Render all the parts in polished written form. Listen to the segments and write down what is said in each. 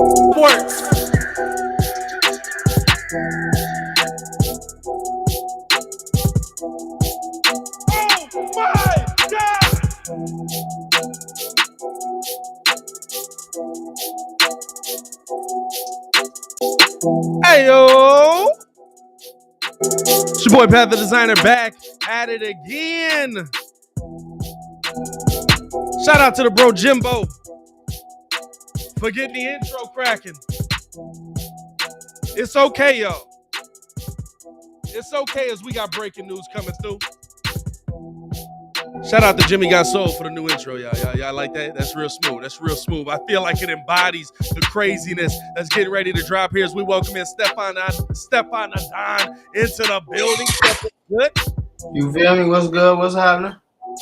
Sports. Oh my God! Hey yo! It's your boy Pat the Designer back at it again. Shout out to the bro Jimbo for getting the intro cracking. It's okay, y'all. It's okay as we got breaking news coming through. Shout out to Jimmy Got Soul for the new intro, y'all. Y'all like that? That's real smooth. That's real smooth. I feel like it embodies the craziness that's getting ready to drop here as we welcome in Stefan Adon into the building. Good. You feel me? What's good? What's happening?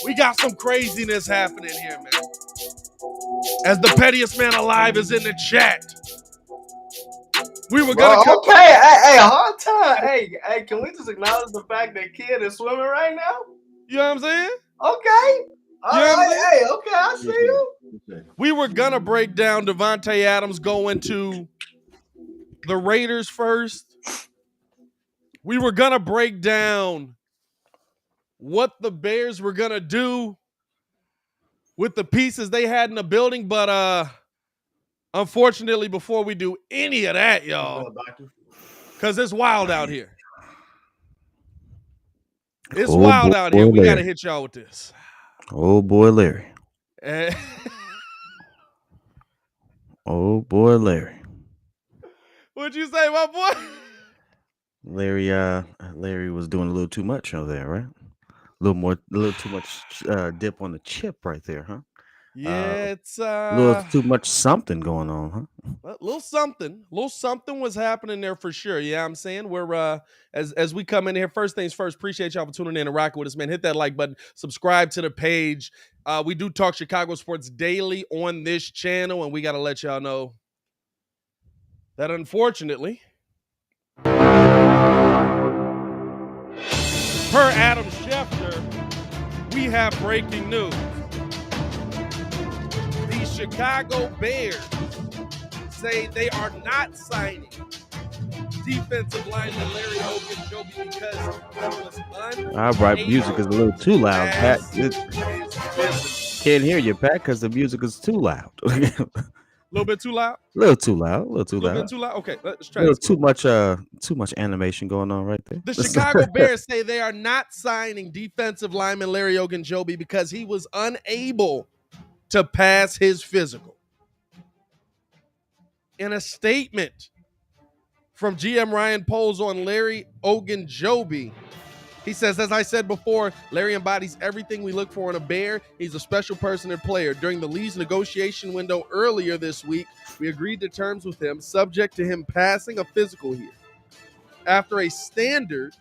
We got some craziness happening here, man. As the pettiest man alive is in the chat. We were gonna okay. Hey, hard time. Hey, can we just acknowledge the fact that kid is swimming right now? You know what I'm saying? Okay. All right. Hey, okay, I see you. We were gonna break down Davante Adams going to the Raiders first. We were gonna break down what the Bears were gonna do with the pieces they had in the building, but unfortunately, before we do any of that, y'all, because it's wild out here. It's wild out here. We gotta hit y'all with this. Oh boy, Larry. Oh boy, Larry. What'd you say, my boy? Larry was doing a little too much over there, right? A little too much dip on the chip right there, huh? Yeah, it's a little too much something going on, huh? A little something was happening there for sure. Yeah, I'm saying we're as we come in here. First things first, appreciate y'all for tuning in and rocking with us, man. Hit that like button, subscribe to the page. We do talk Chicago sports daily on this channel, and we got to let y'all know that unfortunately, per Adam Schefter, we have breaking news. The Chicago Bears say they are not signing defensive lineman Larry Ogunjobi because he was all right, music is a little too loud, Pat. Can't hear you, Pat, because the music is too loud. A little bit too loud? A little too loud. A little bit too loud? Okay, let's try this. Too much animation going on right there. The Chicago Bears say they are not signing defensive lineman Larry Ogunjobi because he was unable to pass his physical. In a statement from GM Ryan Poles on Larry Ogunjobi, he says, as I said before, Larry embodies everything we look for in a Bear. He's a special person and player. During the league's negotiation window earlier this week, we agreed to terms with him, subject to him passing a physical here. After a standard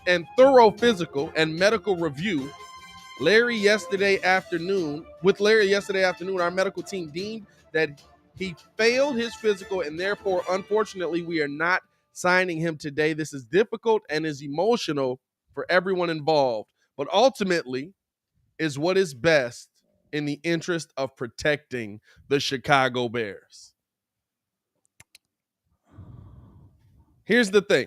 and thorough physical and medical review, with Larry yesterday afternoon, our medical team deemed that he failed his physical, and therefore, unfortunately, we are not signing him today. This is difficult and is emotional for everyone involved, but ultimately is what is best in the interest of protecting the Chicago Bears. Here's the thing.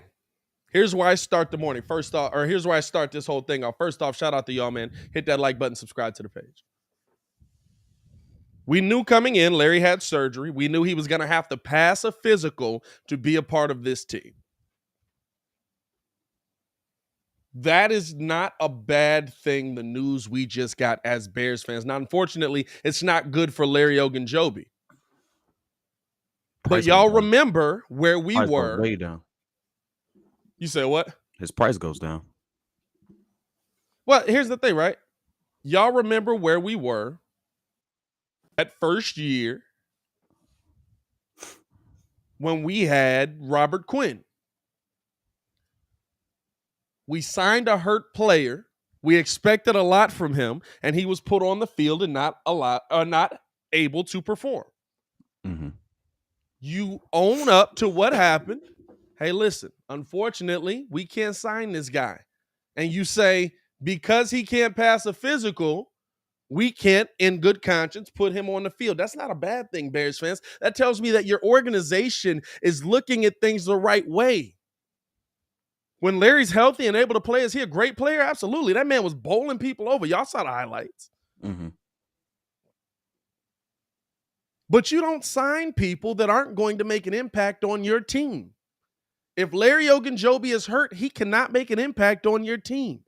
Here's where I start the morning. Here's where I start this whole thing off. First off, shout out to y'all, man. Hit that like button, subscribe to the page. We knew coming in, Larry had surgery. We knew he was going to have to pass a physical to be a part of this team. That is not a bad thing, the news we just got as Bears fans. Now, unfortunately, it's not good for Larry Ogunjobi. But y'all remember where we were. Way down. You say what? His price goes down. Well, here's the thing, right? Y'all remember where we were that first year when we had Robert Quinn. We signed a hurt player. We expected a lot from him, and he was put on the field and not able to perform. Mm-hmm. You own up to what happened. Hey, listen, unfortunately, we can't sign this guy. And you say, because he can't pass a physical, we can't, in good conscience, put him on the field. That's not a bad thing, Bears fans. That tells me that your organization is looking at things the right way. When Larry's healthy and able to play, is he a great player? Absolutely. That man was bowling people over. Y'all saw the highlights. Mm-hmm. But you don't sign people that aren't going to make an impact on your team. If Larry Ogunjobi is hurt, he cannot make an impact on your team.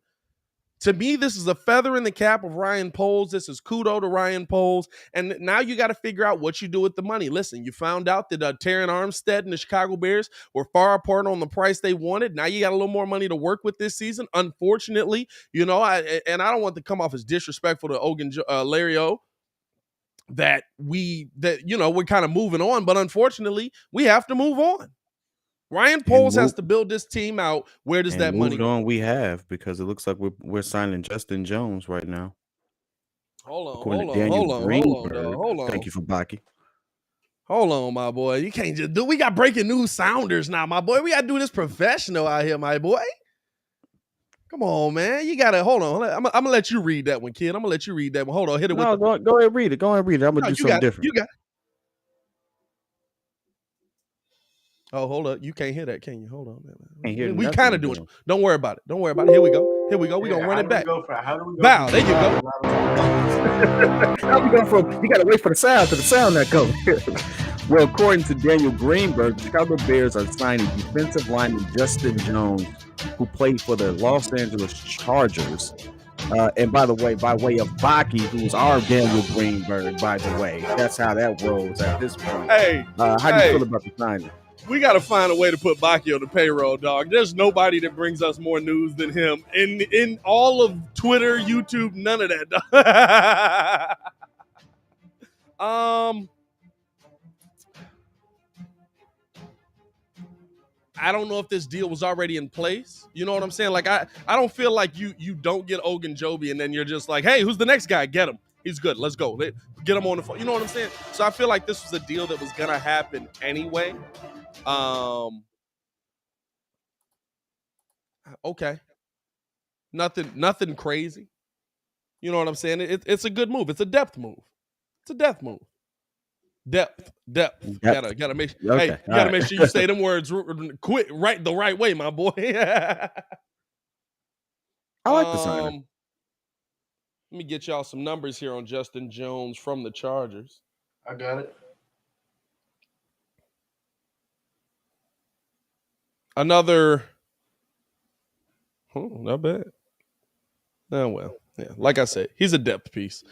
To me, this is a feather in the cap of Ryan Poles. This is kudos to Ryan Poles. And now you got to figure out what you do with the money. Listen, you found out that Terron Armstead and the Chicago Bears were far apart on the price they wanted. Now you got a little more money to work with this season. Unfortunately, I don't want to come off as disrespectful to Larry O, that we're kind of moving on. But unfortunately, we have to move on. Ryan Poles has to build this team out. Where does that money go? We have, because it looks like we're signing Justin Jones right now. Hold on. Thank you for Baki. Hold on, my boy. You can't just do. We got breaking news sounders now, my boy. We got to do this professional out here, my boy. Come on, man. You got to hold on. I'm going to let you read that one, kid. I'm going to let you read that one. Hold on. Hit it with go ahead, read it. Go ahead, read it. I'm going to do something different. You got it. Oh, hold up. You can't hear that, can you? Hold on, man. We kind of doing it. Don't worry about it. Here we go. We're going to run it back. How do we go? Bow. There you go. How we go from? You got to wait for the sound that goes. Well, according to Daniel Greenberg, the Chicago Bears are signing defensive lineman Justin Jones, who played for the Los Angeles Chargers. And by the way, by way of Baki, who's our Daniel Greenberg, by the way. That's how that rolls at this point. Hey. How do you feel about the signing? We got to find a way to put Baki on the payroll, dog. There's nobody that brings us more news than him. In all of Twitter, YouTube, none of that, dog. I don't know if this deal was already in place. You know what I'm saying? Like, I don't feel like you don't get Ogunjobi and then you're just like, hey, who's the next guy? Get him. He's good. Let's go. Get him on the phone. You know what I'm saying? So I feel like this was a deal that was going to happen anyway. Okay. Nothing crazy. You know what I'm saying? It's a good move. It's a depth move. It's a depth move. Depth. Gotta make sure. Okay. Hey, you gotta make sure you say them words the right way, my boy. I like the sign. Let me get y'all some numbers here on Justin Jones from the Chargers. I got it. Another. Not bad. Oh well, yeah. Like I said, he's a depth piece.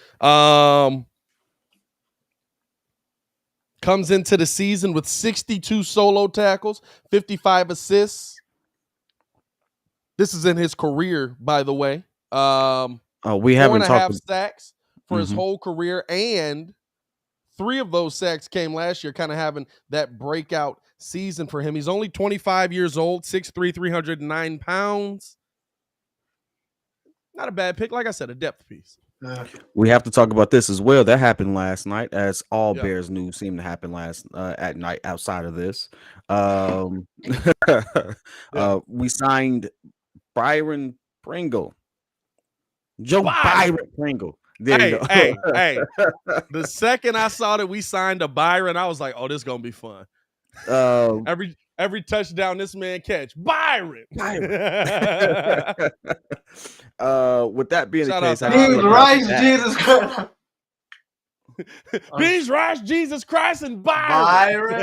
Comes into the season with 62 solo tackles, 55 assists. This is in his career, by the way. We haven't talked 4.5 sacks for his whole career, and 3 of those sacks came last year, kind of having that breakout season for him. He's only 25 years old, 6'3", 309 pounds. Not a bad pick. Like I said, a depth piece. We have to talk about this as well. That happened last night, as all Bears news seemed to happen at night outside of this. We signed Byron Pringle. Byron Pringle. Hey. The second I saw that we signed a Byron, I was like, oh, this is going to be fun. Every touchdown this man catch, Byron. With that being the case, Beans, rice, Jesus Christ. Beans, rice, Jesus Christ, and Byron.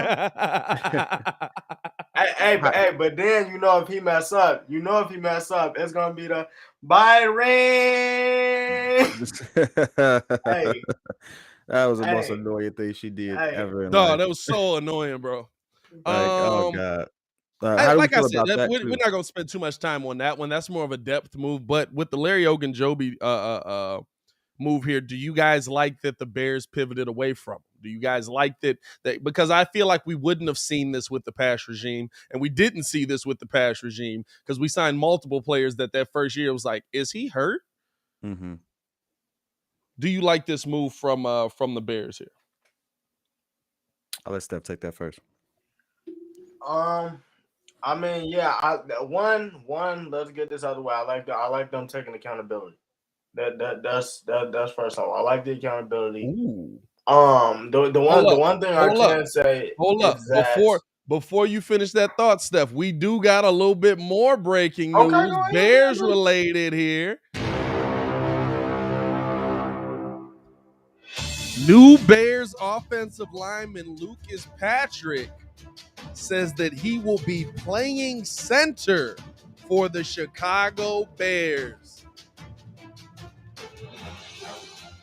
hey, but then if he mess up, it's gonna be the Byron. Hey. That was the most annoying thing she did ever. Dog, that was so annoying, bro. Oh God. Like I said, we're not gonna spend too much time on that one. That's more of a depth move. But with the Larry Ogunjobi move here, do you guys like that the Bears pivoted away from him? Do you guys like that? Because I feel like we wouldn't have seen this with the past regime, and we didn't see this with the past regime because we signed multiple players that first year was like, is he hurt? Mm-hmm. Do you like this move from the Bears here? I'll let Steph take that first. I mean, yeah. One. Let's get this out of the way. I like them taking accountability. That's first off. I like the accountability. Ooh. The one thing I can say is that before you finish that thought, Steph, we do got a little bit more breaking news, go ahead, Bears related here. New Bears offensive lineman Lucas Patrick says that he will be playing center for the Chicago Bears.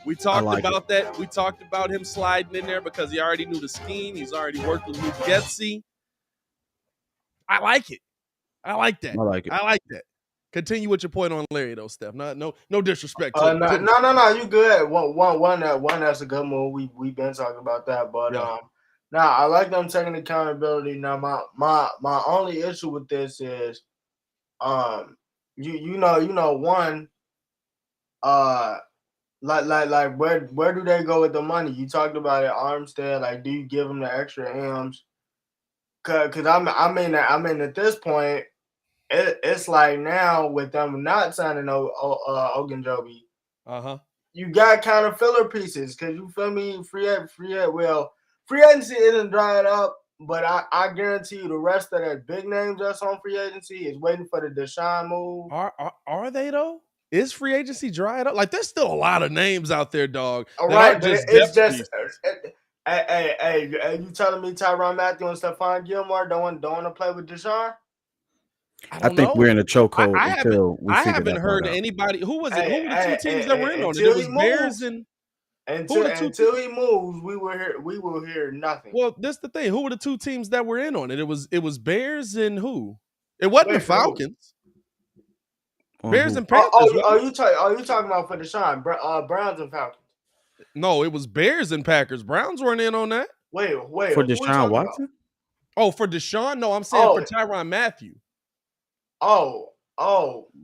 We talked about that. We talked about him sliding in there because he already knew the scheme. He's already worked with Luke Getsy. I like it. I like that. I like that. Continue with your point on Larry, though, Steph. No disrespect. No. You good. One that's a good move. We've been talking about that, but I like them taking accountability. Now, my only issue with this is, one, like where do they go with the money? You talked about it, Armstead. Like, do you give them the extra M's? Cause I mean at this point, it's like now with them not signing Ogunjobi, you got kind of filler pieces. Cause you feel me, free agency isn't dried up, but I guarantee you the rest of that big names that's on free agency is waiting for the Deshaun move. Are they though? Is free agency dried up? Like, there's still a lot of names out there, dog. All right, but it's just. Hey, you telling me Tyrann Mathieu and Stephon Gilmore don't want to play with Deshaun? I think we're in a chokehold until we I haven't heard anybody. Who was it? Who were the two teams that were in on it? It was Bears and until he moves, we will hear nothing. Well, that's the thing. Who were the two teams that were in on it? It was Bears and who? It wasn't the Falcons. Bears and Panthers. Are you talking about for Deshaun? Browns and Falcons. No, it was Bears and Packers. Browns weren't in on that. Wait. For Deshaun Watson? Oh, for Deshaun? No, I'm saying for Tyrann Mathieu. Oh.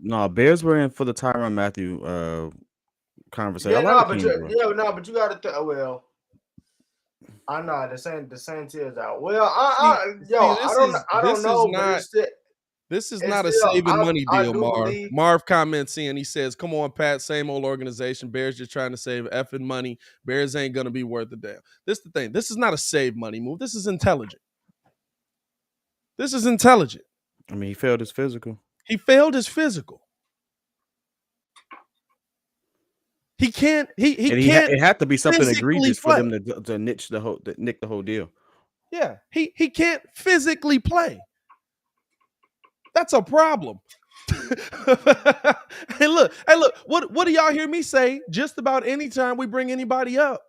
No, Bears were in for the Tyrann Mathieu conversation. But you got to well. I know the same tears out. Well, I don't know. This is not a saving money deal, Marv. Marv comments in. He says, "Come on, Pat. Same old organization. Bears just trying to save effing money. Bears ain't gonna be worth a damn." This is the thing. This is not a save money move. This is intelligent. I mean, he failed his physical. He can't. He can't. It had to be something egregious for them to nick the whole deal. Yeah, he can't physically play. That's a problem. Hey, look. What do y'all hear me say? Just about any time we bring anybody up,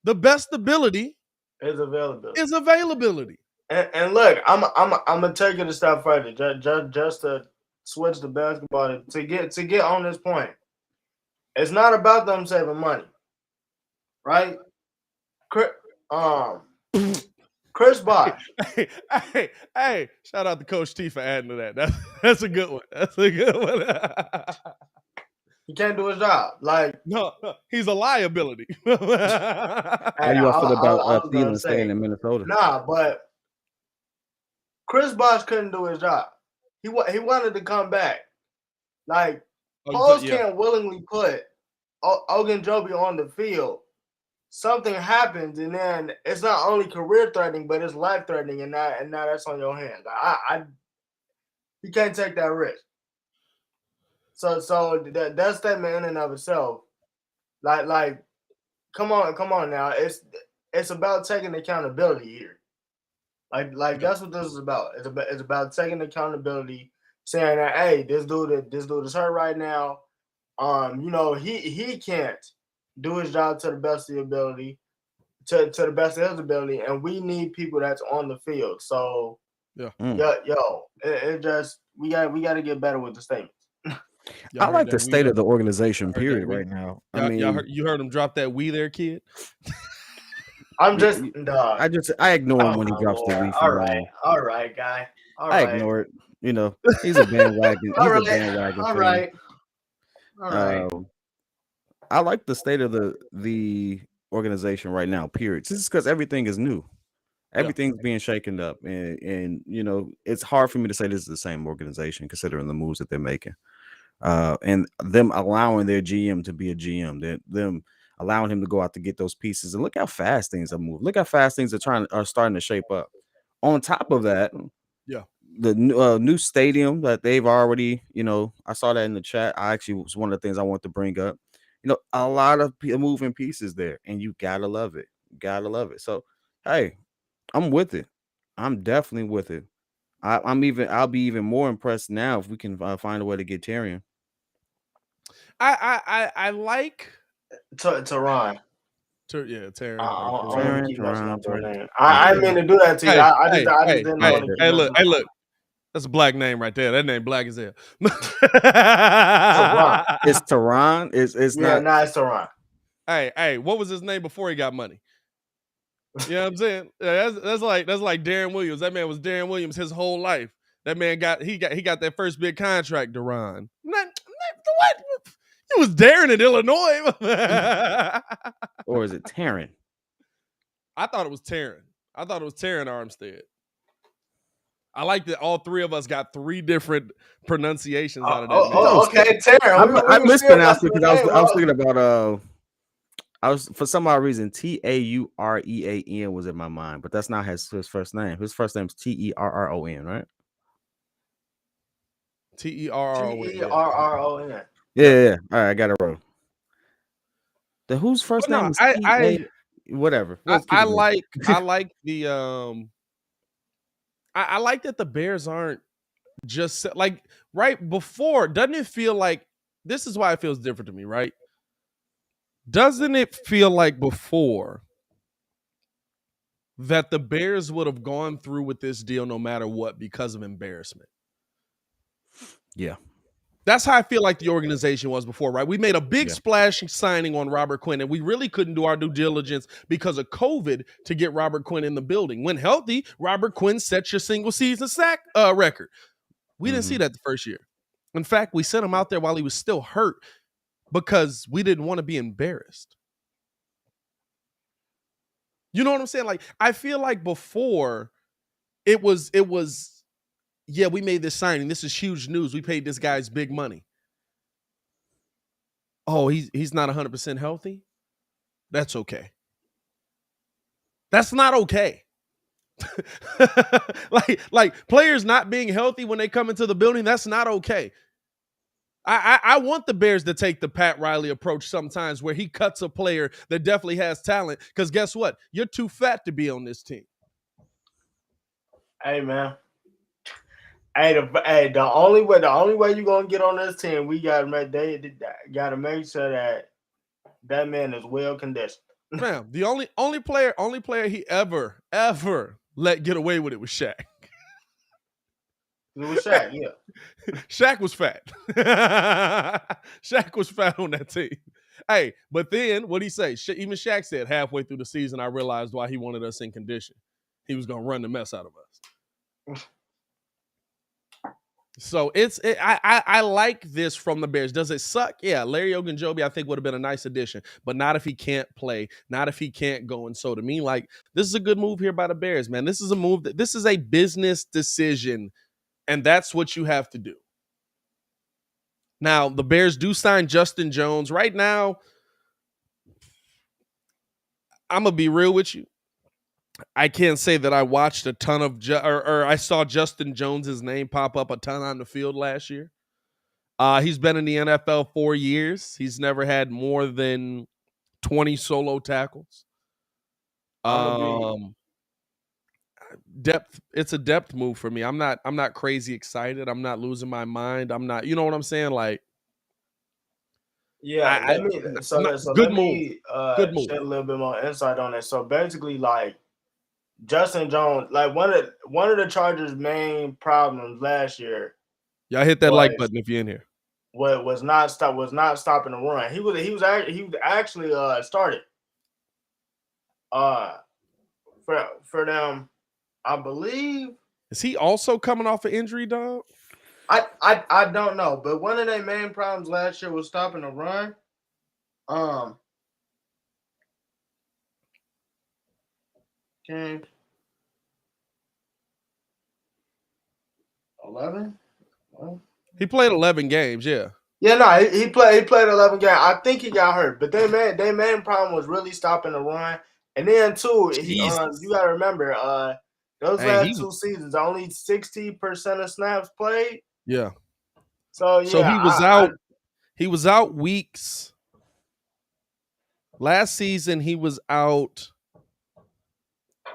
the best ability is availability. And look, I'm gonna take it a step further, just to switch the basketball to get on this point. It's not about them saving money, right? Chris Bosh. Hey, shout out to Coach T for adding to that. That's a good one. He can't do his job. Like, no, he's a liability. How you all feel about Thielen staying in Minnesota? Nah, but Chris Bosh couldn't do his job. He wanted to come back. Like, Poles can't willingly put Ogunjobi on the field. Something happens, and then it's not only career threatening, but it's life threatening, and now that's on your hands. You can't take that risk. So that statement in and of itself, like, come on now, it's about taking accountability here. Like that's what this is about. It's about taking accountability, saying that, hey, this dude is hurt right now. He can't do his job to the best of the ability, to the best of his ability, and we need people that's on the field. So it just we got to get better with the statements. I like the state of the organization, period, right now. I mean, you heard him drop that "we" there, kid. I'm just, I ignore him when he drops the "we." All right, guy. I ignore it. You know, he's a bandwagon. All right. I like the state of the organization right now, period. This is because everything is new. Everything's being shaken up. And you know, it's hard for me to say this is the same organization considering the moves that they're making. and them allowing their GM to be a GM, them allowing him to go out to get those pieces. And look how fast things are moving. Look how fast things are starting to shape up. On top of that, yeah, the new stadium that they've already, I saw that in the chat. I actually was one of the things I want to bring up. A lot of moving pieces there, and you gotta love it. Gotta love it. So, hey, I'm with it. I'm definitely with it. I'll be even more impressed now if we can find a way to get Tyrion. I like Teron. Yeah, Terran. I want to keep messing up their Tyrion. name. I didn't mean to do that to you. I just didn't want to keep look, that's a black name right there. That name black as hell. Teron. It's Teron. It's not. Nah, it's Teron. Hey, what was his name before he got money? You know what I'm saying? That's like Darren Williams. That man was Darren Williams his whole life. That man got that first big contract, Duran. What? It was Darren in Illinois. Or is it Taryn? I thought it was Taryn. Armstead. I like that all three of us got three different pronunciations out of that. Okay, Taryn. I mispronounced it because I was thinking about for some odd reason Taurean was in my mind, but that's not his first name. His first name's Terron, right? Terron. Yeah. All right, I got it wrong. Whose first name is whatever. I like the I like that the Bears aren't just like right before. Doesn't it feel like this is why it feels different to me, right? Doesn't it feel like before that the Bears would have gone through with this deal no matter what because of embarrassment? Yeah. That's how I feel like the organization was before, right? We made a big splash signing on Robert Quinn, and we really couldn't do our due diligence because of COVID to get Robert Quinn in the building. When healthy, Robert Quinn set your single season sack record. We didn't see that the first year. In fact, we sent him out there while he was still hurt because we didn't want to be embarrassed. You know what I'm saying? Like, I feel like before it was yeah, we made this signing. This is huge news. We paid this guy's big money. Oh, he's not 100% healthy? That's okay. That's not okay. like players not being healthy when they come into the building, that's not okay. I want the Bears to take the Pat Riley approach sometimes where he cuts a player that definitely has talent because guess what? You're too fat to be on this team. Hey, man. The only way you're gonna get on this team, we gotta make sure that man is well conditioned. Man, the only player he ever let get away with it was Shaq. It was Shaq, yeah. Shaq was fat. Shaq was fat on that team. Hey, but then what'd he say? Even Shaq said halfway through the season, I realized why he wanted us in condition. He was gonna run the mess out of us. So I like this from the Bears. Does it suck? Yeah, Larry Ogunjobi I think would have been a nice addition, but not if he can't play, not if he can't go. And so to me, like, this is a good move here by the Bears, man. This is a move this is a business decision, and that's what you have to do. Now, the Bears do sign Justin Jones. Right now, I'm going to be real with you. I can't say that I watched a ton of or I saw Justin Jones's name pop up a ton on the field last year. He's been in the NFL 4 years. He's never had more than 20 solo tackles. Depth. It's a depth move for me. I'm not crazy excited. I'm not losing my mind. I'm not. You know what I'm saying? Like, yeah. Let me shed a little bit more insight on it. So basically, like, Justin Jones, like one of the Chargers' main problems last year. Y'all hit that like button if you're in here. Was not stopping the run. He was actually started for them, I believe. Is he also coming off an injury, dog? I don't know, but one of their main problems last year was stopping the run. Okay. 11? He played 11 games, yeah. Yeah, no, he played 11 games. I think he got hurt, but their main problem was really stopping the run. And then too, you got to remember, those last 2 seasons, only 60% of snaps played. Yeah. So yeah, so he was out. He was out weeks. Last season, he was out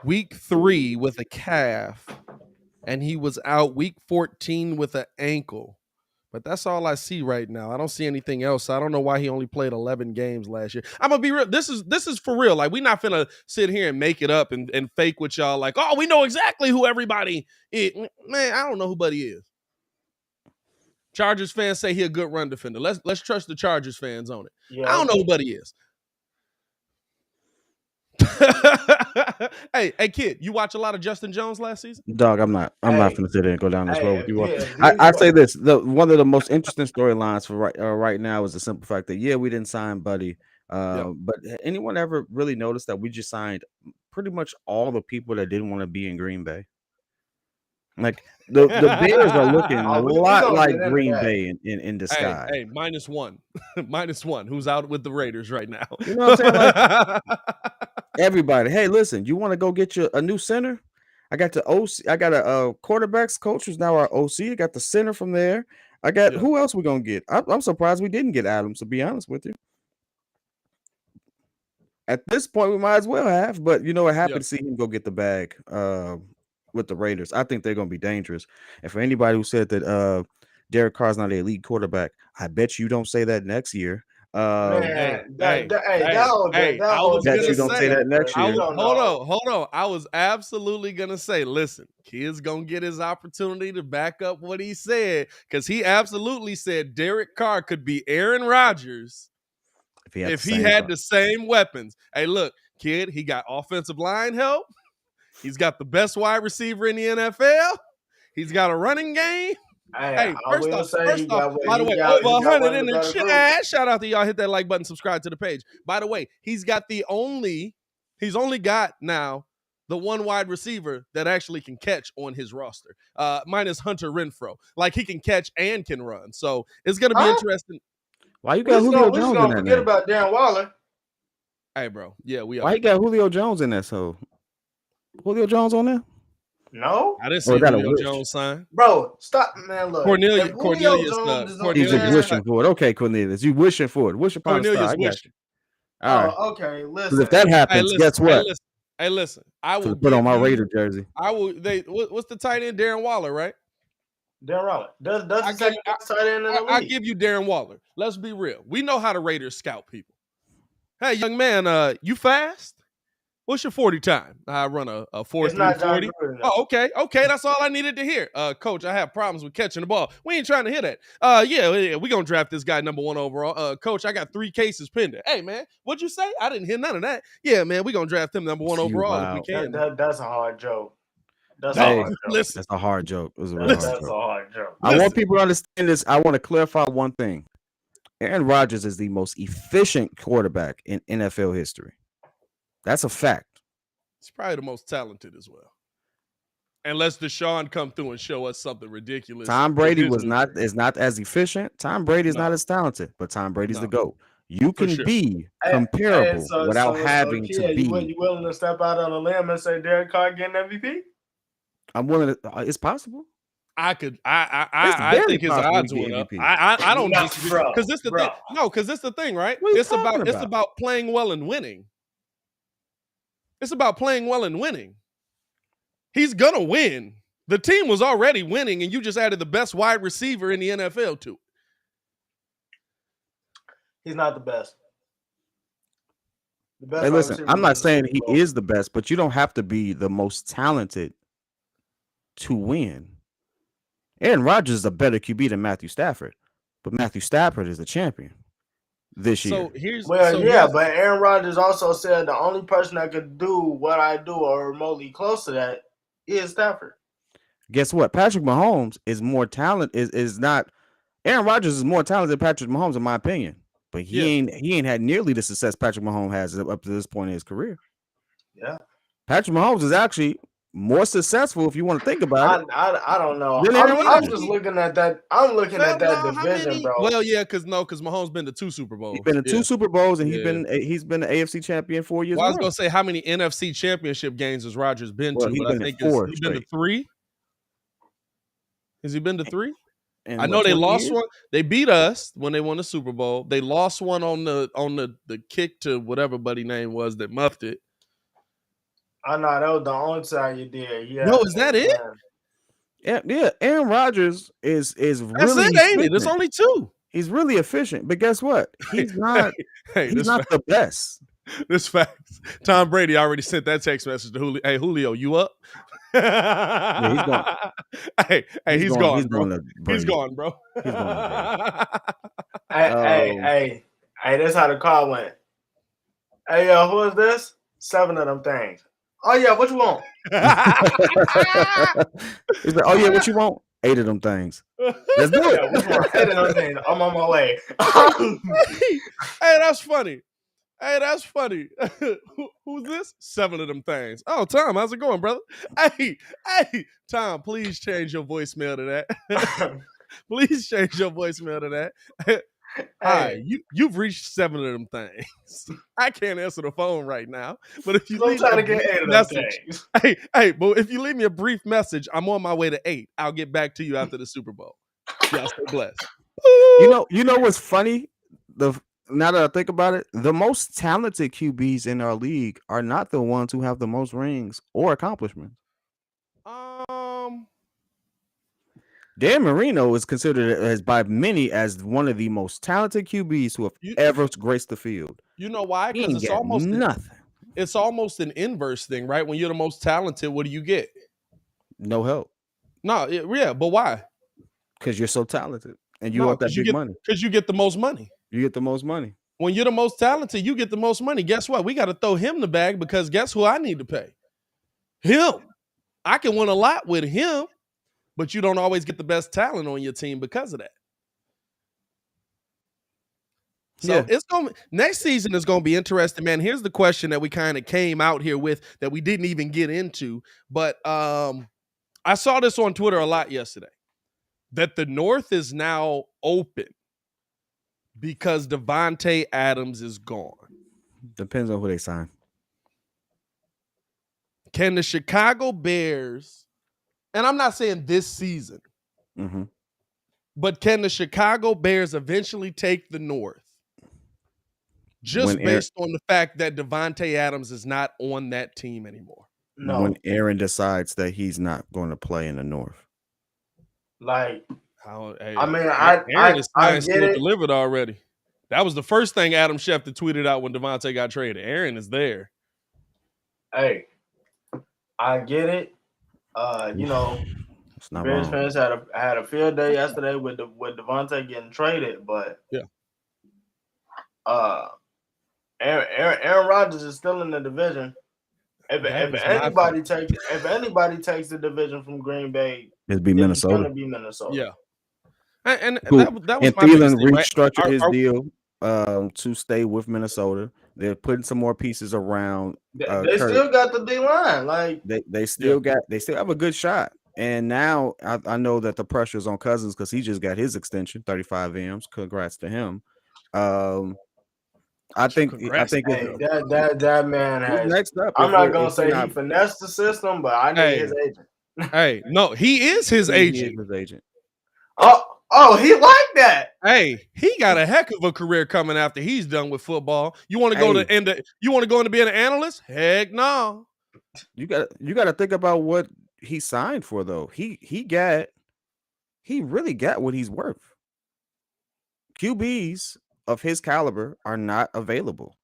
week 3 with a calf, and he was out week 14 with an ankle. But that's all I see right now. I don't see anything else. I don't know why he only played 11 games last year. I'm gonna be real. This is for real. Like, we're not finna sit here and make it up and fake with y'all. Like, oh, we know exactly who everybody is. Man, I don't know who Buddy is. Chargers fans say he a good run defender. Let's trust the Chargers fans on it. Yeah, I don't know who Buddy is. hey, kid, you watch a lot of Justin Jones last season? Dog, I'm not gonna sit there and go down this road with you. I say this: one of the most interesting storylines for right now is the simple fact that we didn't sign Buddy, but anyone ever really noticed that we just signed pretty much all the people that didn't want to be in Green Bay? Like the Bears are looking a lot like Green Bay in disguise. Hey, -1, -1. Who's out with the Raiders right now? You know what I'm saying? Like, everybody, hey, listen, you want to go get you a new center? I got the OC. I got a quarterbacks coach who's now our OC. I got the center from there. I got who else we gonna get? I'm surprised we didn't get Adams, to be honest with you. At this point, we might as well have, but happy to see him go get the bag with the Raiders. I think they're gonna be dangerous. And for anybody who said that Derek Carr's not an elite quarterback, I bet you don't say that next year. Hold on. I was absolutely gonna say, listen, kid's gonna get his opportunity to back up what he said, because he absolutely said Derek Carr could be Aaron Rodgers if he had the same weapons. Hey, look, kid, he got offensive line help. He's got the best wide receiver in the NFL. He's got a running game. Hey, first off, by the way, over 100 in the chat. Shout out to y'all. Hit that like button, subscribe to the page. By the way, he's only got now the one wide receiver that actually can catch on his roster. Minus Hunter Renfrow. Like, he can catch and can run. So it's gonna be interesting. Why you got Julio Jones in that? Forget about Darren Waller. Hey, bro. Yeah, we are. Why you got Julio Jones in that? So Julio Jones on there? No, I didn't see Julio Jones sign. Bro, stop, man. Look, Cornelius, he's wishing for it. Okay, Cornelius, you wishing for it. Wish upon a star. Wishing. All right. Okay, listen. If that happens, guess what? Hey, listen. I will put on my Raider jersey. I will. What's the tight end? Darren Waller, right? Darren Waller. Does the second tight end in the league. I give you Darren Waller. Let's be real. We know how the Raiders scout people. Hey, young man, you fast? What's your 40 time? I run a 4.340. Oh, okay. That's all I needed to hear. Coach, I have problems with catching the ball. We ain't trying to hear that. Yeah, we're going to draft this guy number 1 overall. Coach, I got 3 cases pending. Hey, man, what'd you say? I didn't hear none of that. Yeah, man, we're going to draft him number 1 overall if we can. That's a hard joke. That's a hard joke. It was a really hard joke. That's a hard joke. I want people to understand this. I want to clarify one thing. Aaron Rodgers is the most efficient quarterback in NFL history. That's a fact. He's probably the most talented as well. Unless Deshaun come through and show us something ridiculous. Tom Brady is not as efficient. Tom Brady is not as talented, but Tom Brady's the GOAT. You can be comparable without having to be. You willing to step out on a limb and say Derek Carr getting MVP? I'm willing to. It's possible. I think his odds went up. I don't disagree, because this the thing. No, because this the thing, right? It's about playing well and winning. It's about playing well and winning. He's gonna win. The team was already winning, and you just added the best wide receiver in the NFL to it. He's not the best. Hey, listen, I'm not saying he is the best, but you don't have to be the most talented to win. Aaron Rodgers is a better QB than Matthew Stafford, but Matthew Stafford is the champion this year. But Aaron Rodgers also said the only person that could do what I do or remotely close to that is Stafford. Guess what? Patrick Mahomes is more talented. Is not Aaron Rodgers is more talented than Patrick Mahomes, in my opinion. But he ain't had nearly the success Patrick Mahomes has up to this point in his career. Yeah, Patrick Mahomes is actually more successful if you want to think about it. I don't know. Then I'm just looking at that. I'm looking at that division, bro. Well, yeah, because Mahomes been to 2 Super Bowls. He's been to 2 Super Bowls, and he's been the AFC champion 4 years. Well, I was gonna say how many NFC Championship games has Rodgers been to? But I think he's been to 3. Has he been to 3? And I know they lost one. They beat us when they won the Super Bowl. They lost one on the kick to whatever buddy name was that muffed it. I know that was the only time you did. Yeah. No, is that it? Yeah. Aaron Rodgers is really. That's it, ain't it? It's only 2. He's really efficient, but guess what? He's not. He's not the best. This facts. Tom Brady already sent that text message to Julio. Hey, Julio, you up? Yeah, he's gone. He's gone, bro. He's gone, bro. Hey, that's how the call went. Hey, who is this? 7 of them things. Oh yeah, what you want? He's like, oh yeah, what you want? 8 of them things. Let's do it. 8 of them things. I'm on my way. Hey, that's funny. Who's this? 7 of them things. Oh, Tom, how's it going, brother? Hey, Tom, please change your voicemail to that. Please change your voicemail to that. Hi, you've reached 7 of them things. I can't answer the phone right now, but if you leave me a brief message, but if you leave me a brief message, I'm on my way to 8. I'll get back to you after the Super Bowl. Y'all stay blessed. You know what's funny? Now that I think about it, the most talented QBs in our league are not the ones who have the most rings or accomplishments. Dan Marino is considered as by many as one of the most talented QBs who have ever graced the field. You know why? Because it's almost nothing. It's almost an inverse thing, right? When you're the most talented, what do you get? No help. No, but why? Because you're so talented and you want that big money. Because you get the most money. You get the most money. When you're the most talented, you get the most money. Guess what? We got to throw him the bag because guess who I need to pay? Him. I can win a lot with him, but you don't always get the best talent on your team because of that. So it's next season is gonna be interesting, man. Here's the question that we kind of came out here with that we didn't even get into, but I saw this on Twitter a lot yesterday. That the North is now open because Davante Adams is gone. Depends on who they sign. Can the Chicago Bears, and I'm not saying this season, but can the Chicago Bears eventually take the North? Just based on the fact that Davante Adams is not on that team anymore. No. When Aaron decides that he's not going to play in the North. Like, Aaron is get it. Delivered already. That was the first thing Adam Schefter tweeted out when Davante got traded. Aaron is there. Hey, I get it. Bears fans had a field day yesterday with Davante getting traded, but Aaron Rodgers is still in the division. If anybody takes the division from Green Bay, it'd be Minnesota. It's gonna be Minnesota. Yeah. And that was my Thielen restructured his deal to stay with Minnesota. They're putting some more pieces around. They still got the D line. Like they still have a good shot. And now I know that the pressure is on Cousins because he just got his extension, 35 M's. Congrats to him. I think that man has. Next up, I'm not gonna say he finessed the system, but I need his agent. No, he is his agent. He is his agent. Oh, he like that. Hey, he got a heck of a career coming after he's done with football. You want to go into being an analyst? Heck no. You got to think about what he signed for though. He really got what he's worth. QBs of his caliber are not available.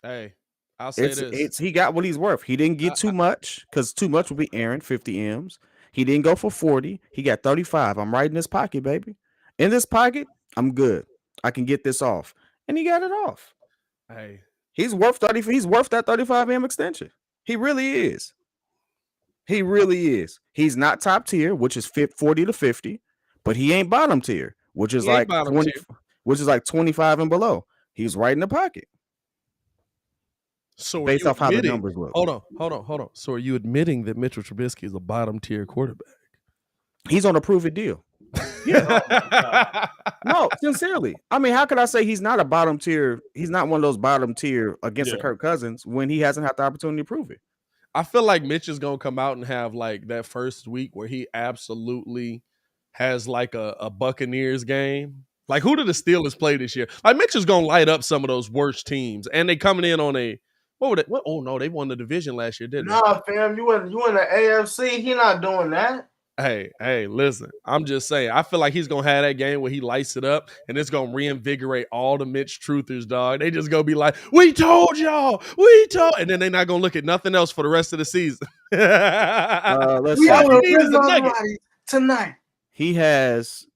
Hey, I'll say this. He got what he's worth. He didn't get too much because too much would be Aaron, 50 M's. He didn't go for 40. He got 35. I'm right in this pocket, baby. In this pocket, I'm good. I can get this off. And he got it off. Hey. He's worth 30. He's worth that 35 M extension. He really is. He really is. He's not top tier, which is 40 to 50, but he ain't bottom tier, which is like 20, which is like 25 and below. He's right in the pocket. So based off how the numbers look. Hold on. So are you admitting that Mitchell Trubisky is a bottom tier quarterback? He's on a prove it deal. Yeah. No, sincerely. I mean, how could I say he's not a bottom tier? He's not one of those bottom tier against the Kirk Cousins when he hasn't had the opportunity to prove it. I feel like Mitch is gonna come out and have like that first week where he absolutely has like a Buccaneers game. Like, who did the Steelers play this year? Like, Mitch is gonna light up some of those worst teams, and they coming in on a what? Oh no, they won the division last year, didn't they? Nah, fam, you in the AFC. He not doing that. Hey, listen, I'm just saying, I feel like he's going to have that game where he lights it up, and it's going to reinvigorate all the Mitch truthers, dog. They just going to be like, we told y'all, and then they're not going to look at nothing else for the rest of the season. Let's see. Tonight. He has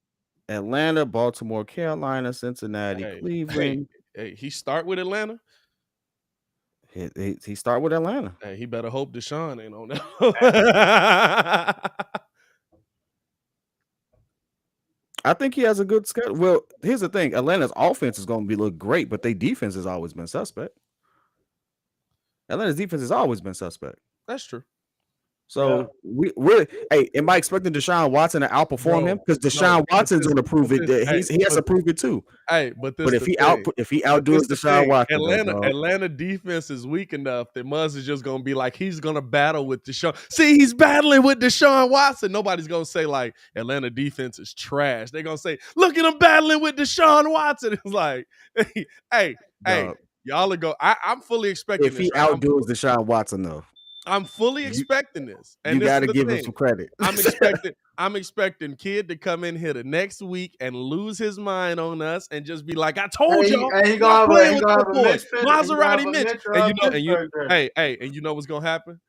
Atlanta, Baltimore, Carolina, Cincinnati, Cleveland. Hey, he start with Atlanta? He start with Atlanta. Hey, he better hope Deshaun ain't on that. I think he has a good schedule. Well, here's the thing. Atlanta's offense is going to look great, but their defense has always been suspect. Atlanta's defense has always been suspect. That's true. So we really, am I expecting Deshaun Watson to outperform him? Because Deshaun Watson's going to prove it. He has to prove it too. But if he outdoes Deshaun Watson, Atlanta defense is weak enough that Muzz is just going to be like, he's going to battle with Deshaun. See, he's battling with Deshaun Watson. Nobody's going to say like Atlanta defense is trash. They're going to say, look at him battling with Deshaun Watson. It's like, hey, y'all are go. I'm fully expecting if he outdoes Deshaun Watson though. I'm fully expecting this. And you got to give him some credit. I'm expecting Kid to come in here the next week and lose his mind on us and just be like, I told y'all. He gonna have a Maserati Mitch. And you know what's gonna happen?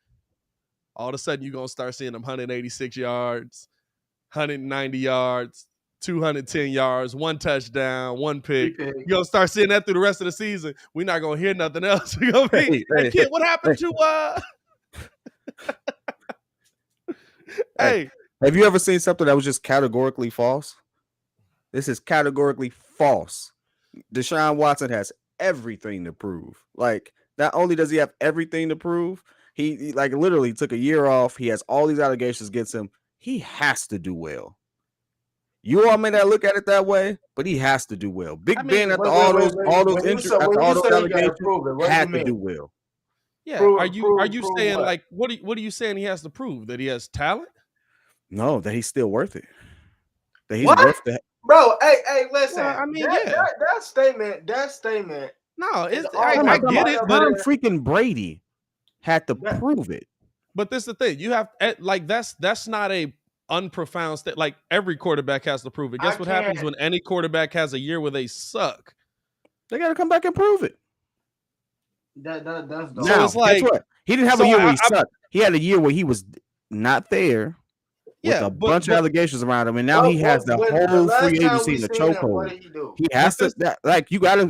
All of a sudden you're gonna start seeing them 186 yards, 190 yards, 210 yards, 1 touchdown, 1 pick. You're gonna start seeing that through the rest of the season. We're not gonna hear nothing else. We're gonna be, hey Kid, what happened to Hey, have you ever seen something that was just categorically false? This is categorically false. Deshaun Watson has everything to prove. Like, not only does he have everything to prove, he like literally took a year off. He has all these allegations against him. He has to do well. You all may not look at it that way, but he has to do well. Ben, after all those injuries, after all those allegations, had to do well. Yeah, are you saying what? Like what are you saying he has to prove? That he has talent? No, that he's still worth it. That he's worth it. Bro, hey, listen. Well, I mean, that statement. No, it's I get it, but freaking Brady had to prove it. But this is the thing. You have like that's not a unprofound state. Like every quarterback has to prove it. Guess what happens when any quarterback has a year where they suck? They got to come back and prove it. That's now, so it's like, guess what? He didn't have a year where he sucked. He had a year where he was not there with a bunch of allegations around him, and now he has the whole free agency in the chokehold. He has to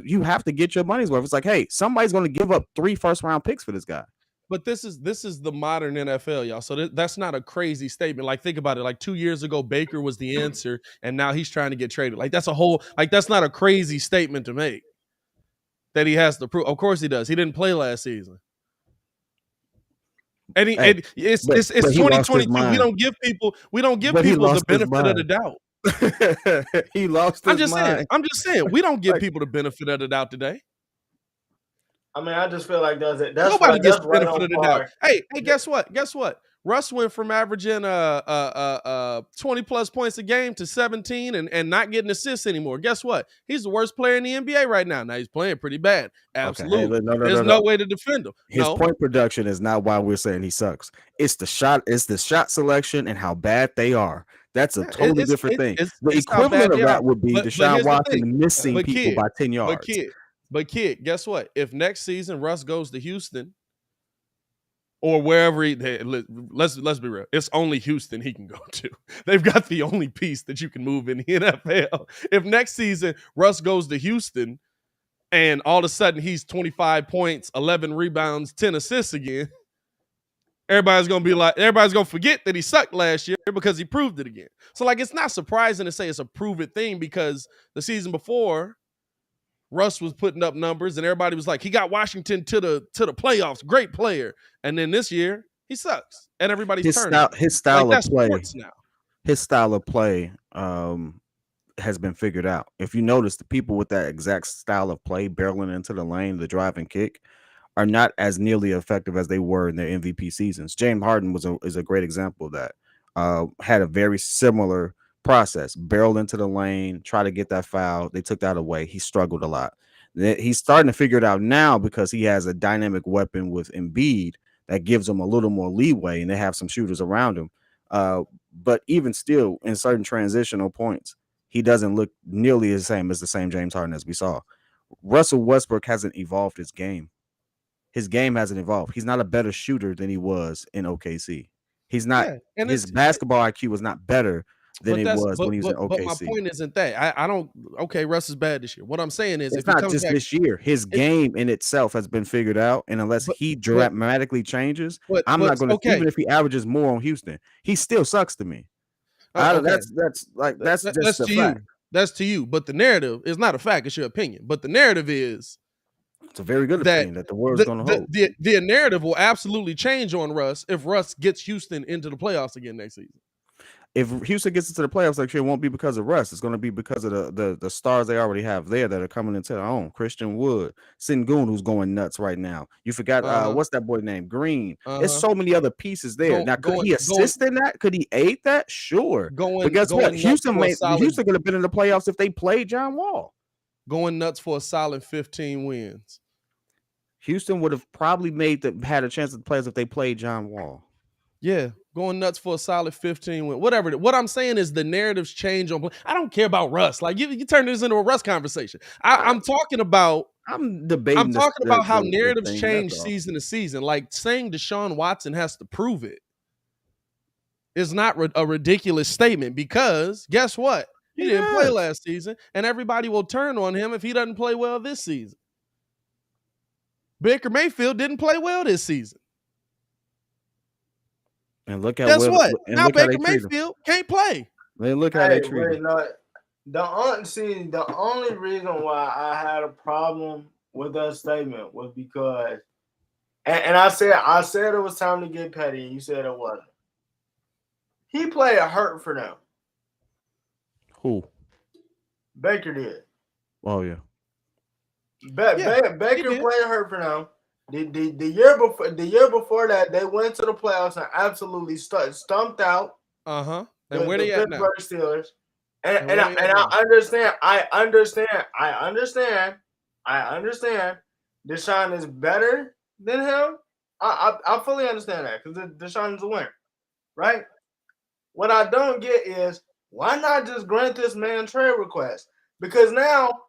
you have to get your money's worth. It's like, hey, somebody's going to give up 3 first-round picks for this guy. But this is the modern NFL, y'all. So that's not a crazy statement. Like, think about it. Like 2 years ago, Baker was the answer, and now he's trying to get traded. Like, that's not a crazy statement to make. That he has to prove. Of course he does. He didn't play last season. And it's 2022. We don't give people the benefit of the doubt. He lost his mind. I'm just saying, we don't give people the benefit of the doubt today. I mean, I just feel like that's nobody gets the benefit of the doubt. Hey, guess what? Russ went from averaging 20 plus points a game to 17 and not getting assists anymore. Guess what? He's the worst player in the NBA right now. Now he's playing pretty bad. Absolutely. Okay. There's no way to defend him. His point production is not why we're saying he sucks. It's the shot selection and how bad they are. That's a totally different thing. The equivalent of that would be Deshaun Watson missing people by 10 yards. But kid, guess what? If next season Russ goes to Houston or wherever let's be real, it's only Houston he can go to. They've got the only piece that you can move in the NFL. If next season Russ goes to Houston and all of a sudden he's 25 points, 11 rebounds, 10 assists again, everybody's going to forget that he sucked last year because he proved it again. So like, it's not surprising to say it's a prove it thing because the season before, Russ was putting up numbers, and everybody was like, he got Washington to the playoffs. Great player. And then this year, he sucks, and everybody's turning. His style like, of play. Sports now. His style of play has been figured out. If you notice, the people with that exact style of play, barreling into the lane, the drive and kick, are not as nearly effective as they were in their MVP seasons. James Harden is a great example of that. Had a very similar process, barrel into the lane, try to get that foul. They took that away. He struggled a lot. He's starting to figure it out now because he has a dynamic weapon with Embiid that gives him a little more leeway, and they have some shooters around him. But even still, in certain transitional points, he doesn't look nearly the same as the same James Harden as we saw. Russell Westbrook hasn't evolved his game. His game hasn't evolved. He's not a better shooter than he was in OKC. He's not. Yeah, his basketball IQ was not better than it was when he was in OKC. But my point isn't that. I don't. Okay, Russ is bad this year. What I'm saying is, it's not just this year. His game in itself has been figured out, and unless he dramatically changes, I'm not going to. Even if he averages more on Houston, he still sucks to me. That's just a fact. That's to you. But the narrative is not a fact. It's your opinion. But the narrative is. It's a very good opinion that the world's going to hold. The narrative will absolutely change on Russ if Russ gets Houston into the playoffs again next season. If Houston gets into the playoffs next year, it won't be because of Russ. It's going to be because of the stars they already have there that are coming into their own. Christian Wood, Sengun, who's going nuts right now. You forgot what's that boy named Green. There's so many other pieces there. Now, could he assist in that? Could he aid that? Sure. But guess what? Houston could have been in the playoffs if they played John Wall. Going nuts for a solid 15 wins. Houston would have probably had a chance at the playoffs if they played John Wall. Yeah, going nuts for a solid 15 win. Whatever. What I'm saying is the narratives change on. I don't care about Russ. Like you turn this into a Russ conversation. I'm talking about. I'm debating. I'm talking about how narratives change season to season. Like saying Deshaun Watson has to prove it is not a ridiculous statement because guess what? He didn't play last season, and everybody will turn on him if he doesn't play well this season. Baker Mayfield didn't play well this season. And look at what? Now Baker Mayfield can't play. And look how they treat him. The only reason why I had a problem with that statement was because, and I said it was time to get petty, and you said it wasn't. He played hurt for them. Who? Baker did. Oh yeah. Baker played hurt for them. The year before that, they went to the playoffs and absolutely stumped out. And where they at now? Steelers. And I understand. Deshaun is better than him. I fully understand that because Deshaun is a winner, right? What I don't get is why not just grant this man trade request? Because now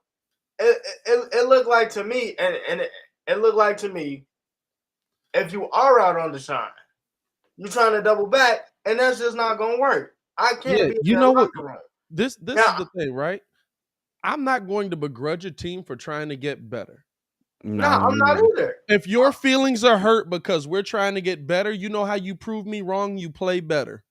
it looked like to me, and it looked like to me, if you are out on Deshaun, you're trying to double back, and that's just not going to work. I can't be in that locker room. This is the thing, right? I'm not going to begrudge a team for trying to get better. No, I'm not either. If your feelings are hurt because we're trying to get better, you know how you prove me wrong? You play better.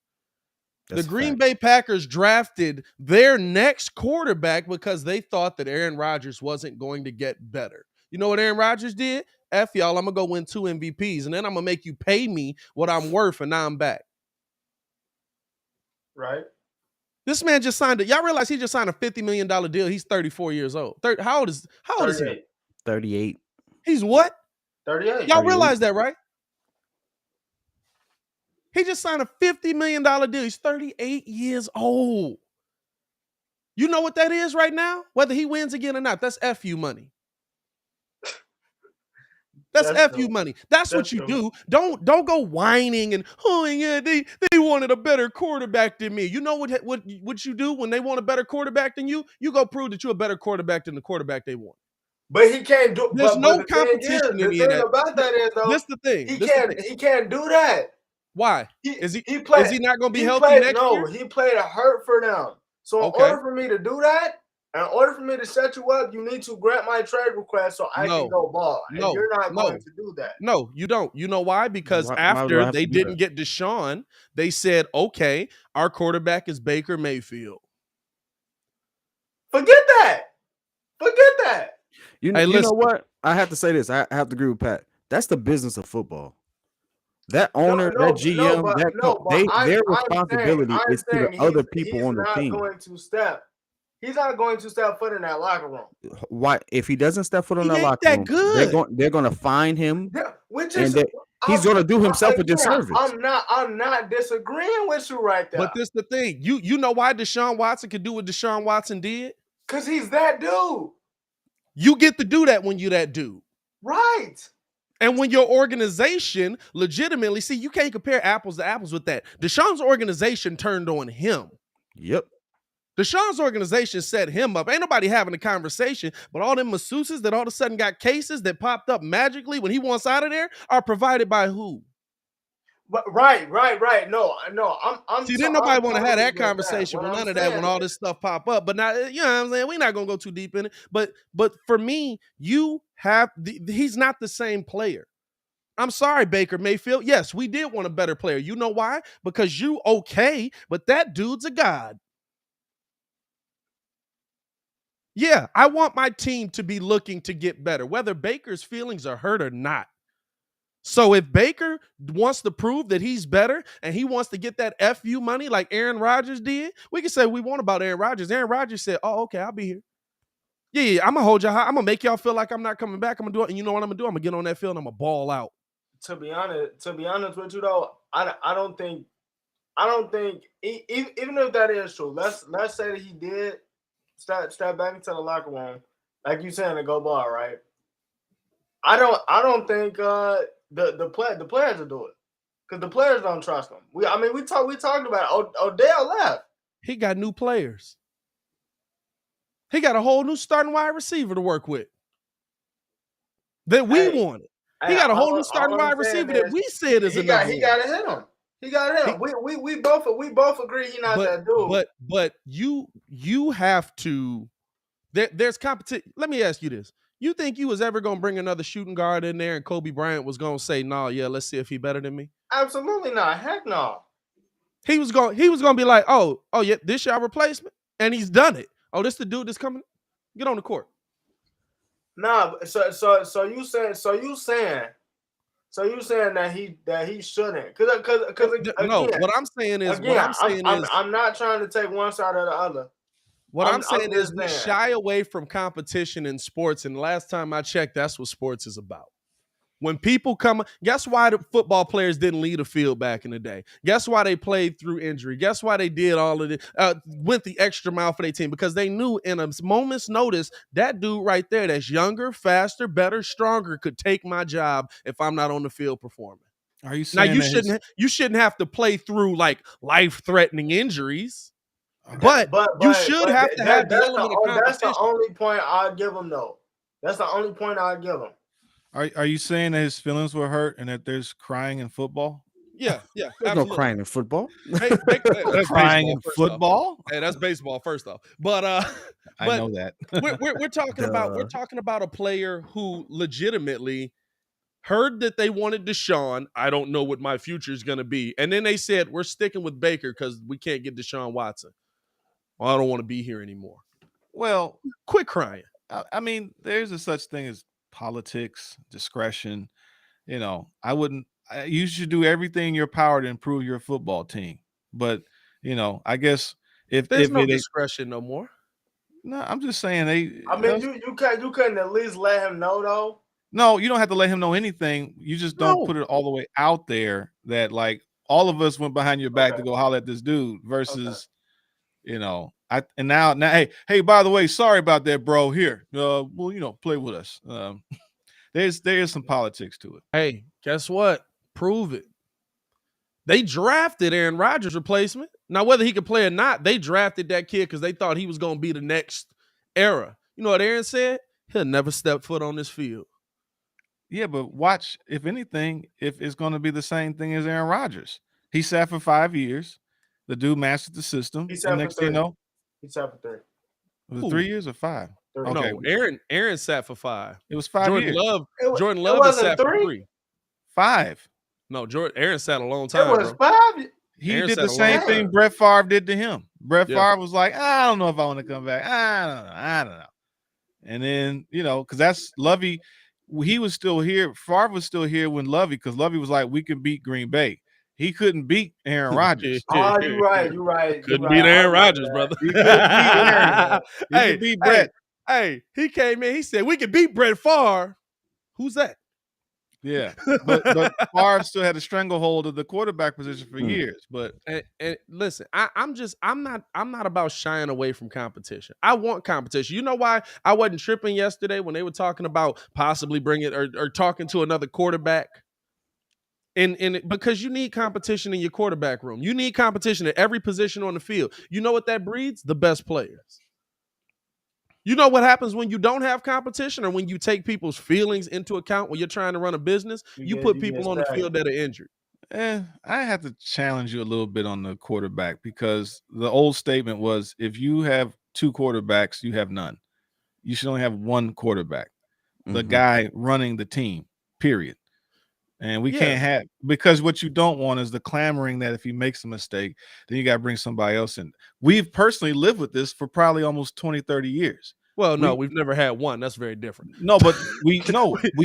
The Green Bay Packers drafted their next quarterback because they thought that Aaron Rodgers wasn't going to get better. You know what Aaron Rodgers did? F y'all, I'm going to go win 2 MVPs, and then I'm going to make you pay me what I'm worth, and now I'm back. Right. This man just signed it. Y'all realize he just signed a $50 million deal. He's 34 years old. How old is he? 38. He's what? 38. Y'all realize that, right? He just signed a $50 million deal. He's 38 years old. You know what that is right now? Whether he wins again or not, that's FU money. That's FU money. That's what you do. Don't go whining and they wanted a better quarterback than me. You know what you do when they want a better quarterback than you? You go prove that you're a better quarterback than the quarterback they want. But he can't do. There's no competition in the thing about that is though. This the thing. He can't do that. Why? Is he not going to be healthy next year? No, he played a hurt for them. So in order for me to do that, in order for me to set you up, you need to grant my trade request so I can go ball. And you're not going to do that. No, you don't. You know why? Because after they didn't get Deshaun, they said, okay, our quarterback is Baker Mayfield. Forget that. You know what? I have to say this. I have to agree with Pat. That's the business of football. That owner, that GM, their responsibility is to the other people on the team. He's not going to step foot in that locker room. Why? If he doesn't step foot in that locker room, they're going to fine him. He's going to do himself a disservice. I'm not disagreeing with you right there. But this the thing. You know why Deshaun Watson could do what Deshaun Watson did? Because he's that dude. You get to do that when you're that dude. Right. And when your organization legitimately, see, you can't compare apples to apples with that. Deshaun's organization turned on him. Yep. Deshaun's organization set him up. Ain't nobody having a conversation, but all them masseuses that all of a sudden got cases that popped up magically when he wants out of there are provided by who? Right. No, I'm see, didn't nobody want to have that conversation with none of that when all this stuff pop up. But now, you know what I'm saying? We're not going to go too deep in it. But for me, he's not the same player. I'm sorry, Baker Mayfield. Yes, we did want a better player. You know why? Because you okay, but that dude's a god. Yeah, I want my team to be looking to get better, whether Baker's feelings are hurt or not. So if Baker wants to prove that he's better and he wants to get that FU money like Aaron Rodgers did, we can say we want about Aaron Rodgers. Aaron Rodgers said, oh, okay, I'll be here. Yeah, I'm going to hold y'all high. I'm going to make y'all feel like I'm not coming back. I'm going to do it. And you know what I'm going to do? I'm going to get on that field and I'm going to ball out. To be honest with you, though, I don't think, even if that is true, let's say that he did step back into the locker room, like you saying, to go ball, right? I don't think the players will do it because the players don't trust him. We talked about Odell left. He got new players. He got a whole new starting wide receiver to work with that we wanted. He got a whole new starting wide receiver that we said is enough. He got to hit him. He got to hit him. We both agree he's not that dude. But you have to. There's competition. Let me ask you this. You think you was ever going to bring another shooting guard in there and Kobe Bryant was going to say, no, yeah, let's see if he better than me? Absolutely not. Heck no. He was going to be like, oh, yeah, this your replacement? And he's done it. Oh, this the dude that's coming? Get on the court. Nah, so you saying that he shouldn't? Because no, what I'm saying is I'm not trying to take one side or the other. What I'm saying is we shy away from competition in sports, and last time I checked, that's what sports is about. When people come, guess why the football players didn't lead a field back in the day? Guess why they played through injury? Guess why they did all of it, went the extra mile for their team? Because they knew in a moment's notice, that dude right there that's younger, faster, better, stronger could take my job if I'm not on the field performing. Are you saying now you shouldn't have to play through like life-threatening injuries. But you should have to have the element of competition. That's the only point I'd give him, though. That's the only point I'd give him. Are you saying that his feelings were hurt and that there's crying in football? Yeah. There's absolutely. no crying in football. That's crying in football? Hey, that's baseball, first off. But I know that. we're talking about a player who legitimately heard that they wanted Deshaun. I don't know what my future is going to be. And then they said, we're sticking with Baker because we can't get Deshaun Watson. Well, I don't want to be here anymore. Well, quit crying. I mean, there's a such thing as politics, discretion. You know, you should do everything in your power to improve your football team. But, you know, I guess if there's no discretion no more. No, I'm just saying you couldn't at least let him know, though. No, you don't have to let him know anything. You just don't put it all the way out there that like all of us went behind your back to go holler at this dude versus, you know, now, hey, by the way, sorry about that, bro. Here, well, you know, play with us. There is some politics to it. Hey, guess what? Prove it. They drafted Aaron Rodgers' replacement. Now, whether he could play or not, they drafted that kid because they thought he was going to be the next era. You know what Aaron said? He'll never step foot on this field. Yeah, but watch, if anything, if it's going to be the same thing as Aaron Rodgers. He sat for 5 years. The dude mastered the system. He sat for 3. He sat for 3. Was it 3 years or 5? 3. Okay. No, Aaron sat for 5. It was 5 years. Jordan Love sat for 3. 5. No, Aaron sat a long time. It was bro. 5. He did the same thing Brett Favre did to him. Brett Favre was like, I don't know if I want to come back. I don't know. And then, because that's Lovey. He was still here. Favre was still here when Lovey, because Lovey was like, we can beat Green Bay. He couldn't beat Aaron Rodgers. Oh, you're right. Couldn't beat Aaron Rodgers, brother. He couldn't beat Aaron. He could beat Brett. Hey, he came in. He said, we can beat Brett Favre. Who's that? Yeah, but Favre still had a stranglehold of the quarterback position for years. But and listen, I'm not about shying away from competition. I want competition. You know why I wasn't tripping yesterday when they were talking about possibly bringing or talking to another quarterback? Because you need competition in your quarterback room. You need competition at every position on the field. You know what that breeds? The best players. You know what happens when you don't have competition, or when you take people's feelings into account when you're trying to run a business? You put people on the field that are injured. I have to challenge you a little bit on the quarterback, because the old statement was, if you have two quarterbacks, you have none. You should only have one quarterback, the guy running the team, period. And we can't have, because what you don't want is the clamoring that if he makes a mistake, then you got to bring somebody else in. We've personally lived with this for probably almost 20, 30 years. Well, no, we've never had one. That's very different. No, but we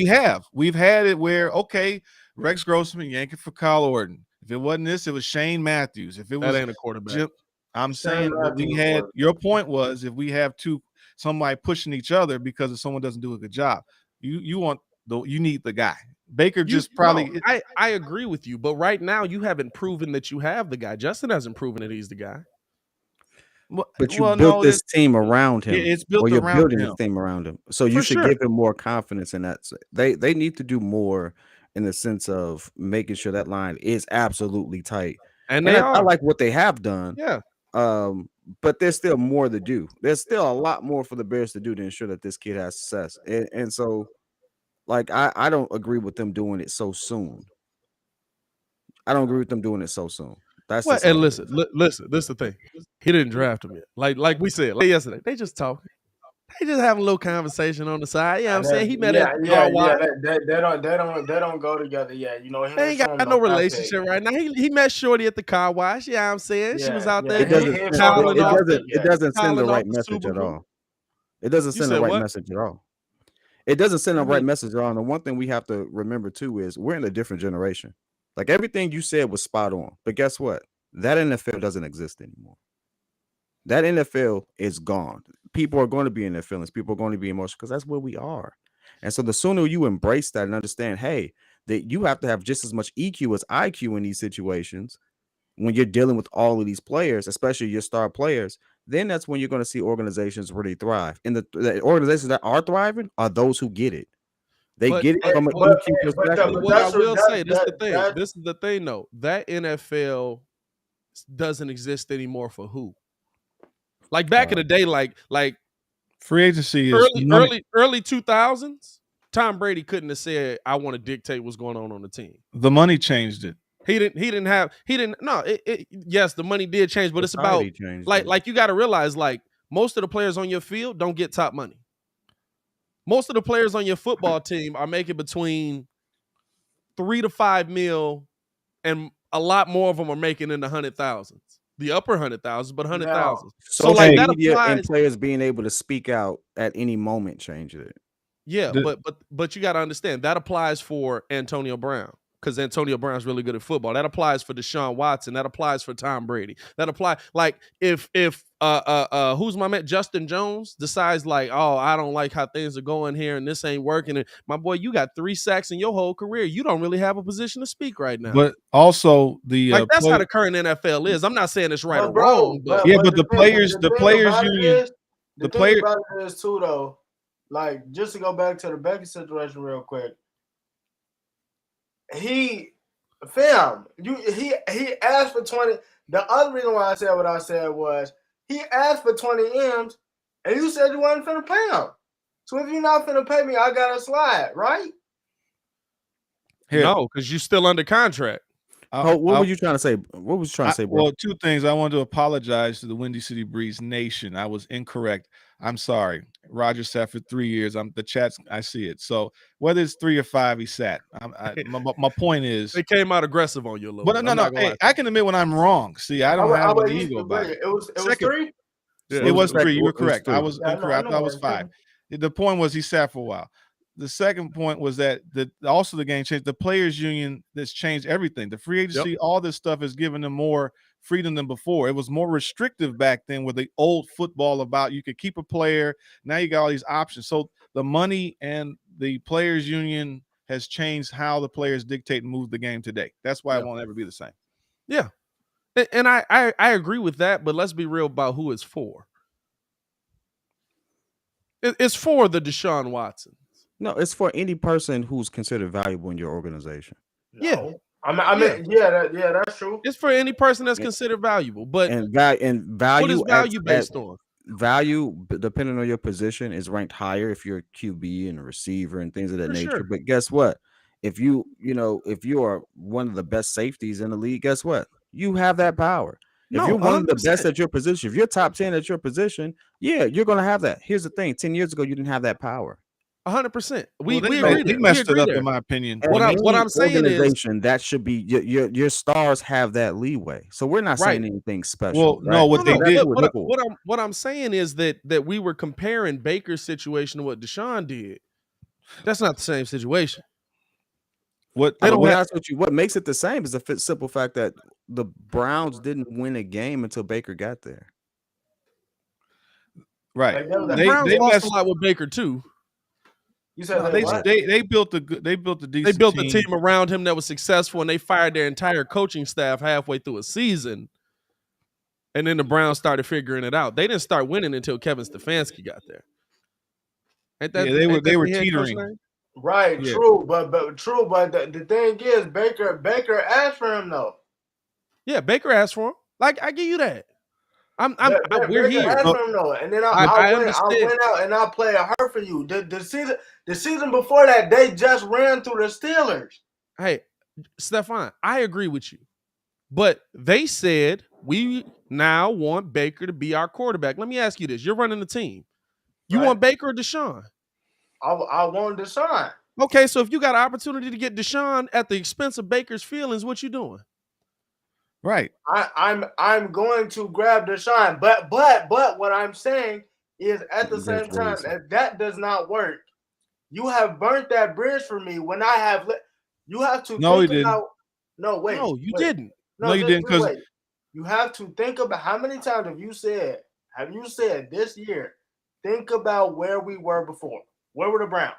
have. We've had it where, okay, Rex Grossman yanking for Kyle Orton. If it wasn't this, it was Shane Matthews. If it was, that ain't a quarterback. I'm saying we had, your point was, if we have somebody pushing each other because if someone doesn't do a good job, you need the guy. Baker I agree with you, but right now you haven't proven that you have the guy. Justin hasn't proven that he's the guy. But you built this team around him. It's built around him. You're building this team around him. So you should give him more confidence in that. They need to do more in the sense of making sure that line is absolutely tight. And I like what they have done. Yeah. But there's still more to do. There's still a lot more for the Bears to do to ensure that this kid has success. And so, like, I don't agree with them doing it so soon. And listen, this is the thing. He didn't draft him yet. Like we said yesterday, they just talking. They just having a little conversation on the side. Yeah, I'm saying he met at car wash. They don't go together yet. You know, they ain't got no relationship right now. He met Shorty at the car wash. Yeah, I'm saying she was out there. It doesn't send the right message at all. It doesn't send the right message at all. It doesn't send the right message at all. And the one thing we have to remember too is we're in a different generation. Like, everything you said was spot on. But guess what? That NFL doesn't exist anymore. That NFL is gone. People are going to be in their feelings. People are going to be emotional because that's where we are. And so the sooner you embrace that and understand, hey, that you have to have just as much EQ as IQ in these situations when you're dealing with all of these players, especially your star players, then that's when you're going to see organizations really thrive. And the organizations that are thriving are those who get it. They get it from an EQ perspective. What I will say, this is the thing, though. That NFL doesn't exist anymore for who? Like back in the day, like free agency early 2000s, Tom Brady couldn't have said, I want to dictate what's going on the team. The money changed it. Yes, the money did change, but it's about like you got to realize, like, most of the players on your field don't get top money. Most of the players on your football team are making between $3 to $5 million, and a lot more of them are making in the 100,000s. The upper 100,000, but 100,000. So like that applies, and players being able to speak out at any moment changed it. Yeah, but you got to understand that applies for Antonio Brown, because Antonio Brown's really good at football. That applies for Deshaun Watson. That applies for Tom Brady. That applies, like, if who's my man, Justin Jones, decides like, oh, I don't like how things are going here and this ain't working. And my boy, you got 3 sacks in your whole career. You don't really have a position to speak right now. But also that's how the current NFL is. I'm not saying it's right or wrong, but the players union, the player about it is too, though. Like, just to go back to the Becky situation real quick. He asked for 20. The other reason why I said what I said was he asked for 20 M's, and you said you wasn't finna pay him. So if you're not finna pay me, I gotta slide, right? No, because you're still under contract. What were you trying to say? What was you trying to say, bro? Well, 2 things. I wanted to apologize to the Windy City Breeze Nation. I was incorrect. I'm sorry. Roger sat for 3 years. The chats, I see it. So whether it's 3 or 5, he sat. My point is, it came out aggressive on you a little. But no. Hey, I can admit when I'm wrong. See, I don't have an ego about it. It was 3. Yeah, it was 3. You were correct. I was incorrect. I was 5. The point was he sat for a while. The second point was that also the game changed. The players union that's changed everything. The free agency, all this stuff has given them more freedom than before. It was more restrictive back then with the old football about you could keep a player. Now you got all these options. So the money and the players union has changed how the players dictate and move the game today. That's why it won't ever be the same. Yeah. And I agree with that, but let's be real about who it's for. It's for the Deshaun Watson. No, it's for any person who's considered valuable in your organization. No. Yeah. I mean, that's true. It's for any person that's considered valuable. But value. What is value based on? Value, depending on your position, is ranked higher if you're a QB and a receiver and things of that nature. Sure. But guess what? If you are one of the best safeties in the league, guess what? You have that power. If you're one 100%. Of the best at your position, if you're top 10 at your position, you're going to have that. Here's the thing: 10 years ago, you didn't have that power. 100%. We messed it up, in my opinion. What I'm saying is that should be your stars have that leeway. So we're not saying anything special. Well, right? No, what they did. What I'm saying is that we were comparing Baker's situation to what Deshaun did. That's not the same situation. What makes it the same is the simple fact that the Browns didn't win a game until Baker got there. Right. The Browns lost a lot with Baker too. You said they built a decent They built a team around him that was successful, and they fired their entire coaching staff halfway through a season. And then the Browns started figuring it out. They didn't start winning until Kevin Stefanski got there. They were teetering. Right, yeah. True, but the thing is, Baker asked for him though. Yeah, Baker asked for him. Like, I give you that. We're here. Asked for him though, and then I went out and I played hurt for you. The season before that, they just ran through the Steelers. Hey, Stefan, I agree with you, but they said we now want Baker to be our quarterback. Let me ask you this: you're running the team. You want Baker or Deshaun? I want Deshaun. Okay, so if you got an opportunity to get Deshaun at the expense of Baker's feelings, what you doing? Right. I'm going to grab Deshaun, but what I'm saying is at the same time, if that does not work, you have burnt that bridge for me. When I have, you have to. No, you didn't. No, wait. No, you didn't. No, you didn't. Because you have to think about how many times have you said this year? Think about where we were before. Where were the Browns?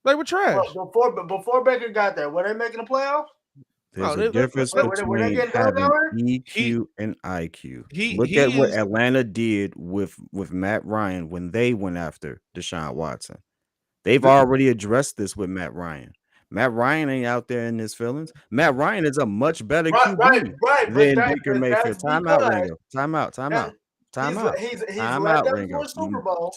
They were trash. Before Baker got there, were they making the playoffs? There's a difference between having EQ and IQ. Look at what Atlanta did with Matt Ryan when they went after Deshaun Watson. They've already addressed this with Matt Ryan. Matt Ryan ain't out there in his feelings. Matt Ryan is a much better QB than Baker Mayfield. Time out, Ringo. Time out. He's led them to a Super Bowl.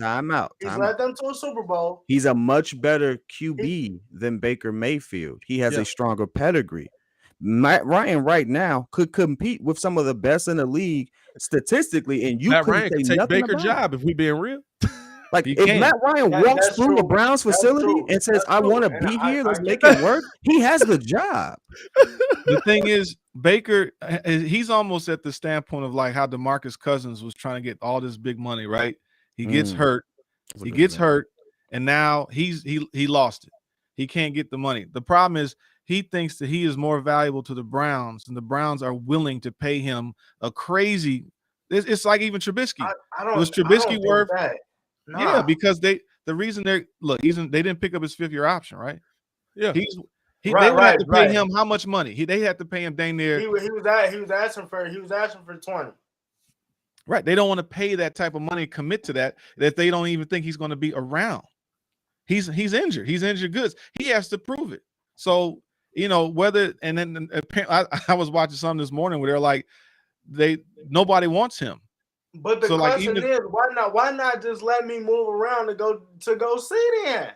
He's led them to a Super Bowl. He's a much better QB than Baker Mayfield. He has a stronger pedigree. Matt Ryan right now could compete with some of the best in the league statistically, and Matt Ryan could take Baker's job if we being real. Like if Matt Ryan walks through the Browns facility and says, "I want to be here, let's make it work," he has the job. The thing is, Baker, he's almost at the standpoint of like how DeMarcus Cousins was trying to get all this big money, right? He gets hurt, and now he lost it. He can't get the money. The problem is he thinks that he is more valuable to the Browns, and the Browns are willing to pay him a crazy. It's like even Trubisky. Was Trubisky worth? Nah. Yeah, because the reason they didn't pick up his 5th-year option, right? Yeah, they would have to pay him how much money? They had to pay him dang near. He was asking for 20. Right, they don't want to pay that type of money, commit to that they don't even think he's going to be around. He's injured. He's injured goods. He has to prove it. So whether and then I was watching something this morning where they're like nobody wants him. But the question is, why not just let me move around to go see then?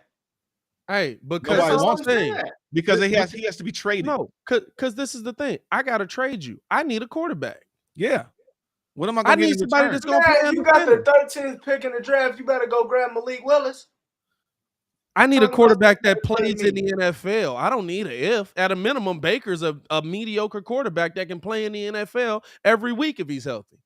Hey, because nobody wants him. Because he has to be traded. No, because this is the thing. I gotta trade you. I need a quarterback. Yeah. What am I gonna get? I need somebody that's gonna play. You got the 13th pick in the draft. You better go grab Malik Willis. I need a quarterback that plays in the NFL. I don't need at a minimum, Baker's a mediocre quarterback that can play in the NFL every week if he's healthy.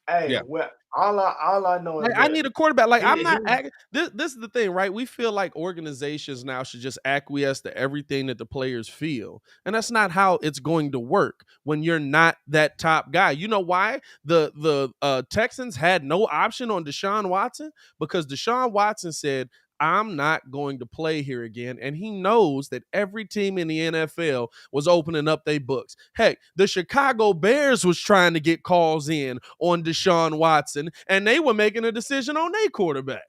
Hey, Yeah. well, all I know is I need a quarterback. Like, I'm not. he- This is the thing, right? We feel like organizations now should just acquiesce to everything that the players feel, and that's not how it's going to work when you're not that top guy. You know why the Texans had no option on Deshaun Watson? Because Deshaun Watson said, I'm not going to play here again. And he knows that every team in the NFL was opening up their books. Heck, the Chicago Bears was trying to get calls in on Deshaun Watson, and they were making a decision on their quarterback.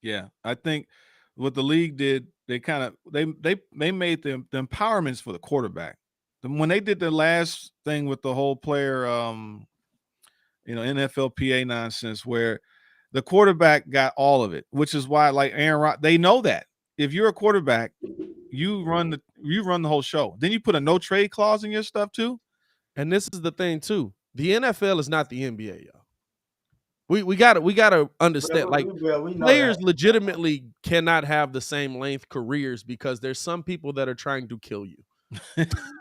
Yeah, I think what the league did, they kind of they made the empowerments for the quarterback. When they did the last thing with the whole player, NFLPA nonsense, where the quarterback got all of it, which is why, like Aaron Rodgers, they know that if you're a quarterback, you run the whole show. Then you put a no trade clause in your stuff too. And this is the thing too: the NFL is not the NBA, y'all. We gotta understand. Like, players legitimately cannot have the same length careers because there's some people that are trying to kill you.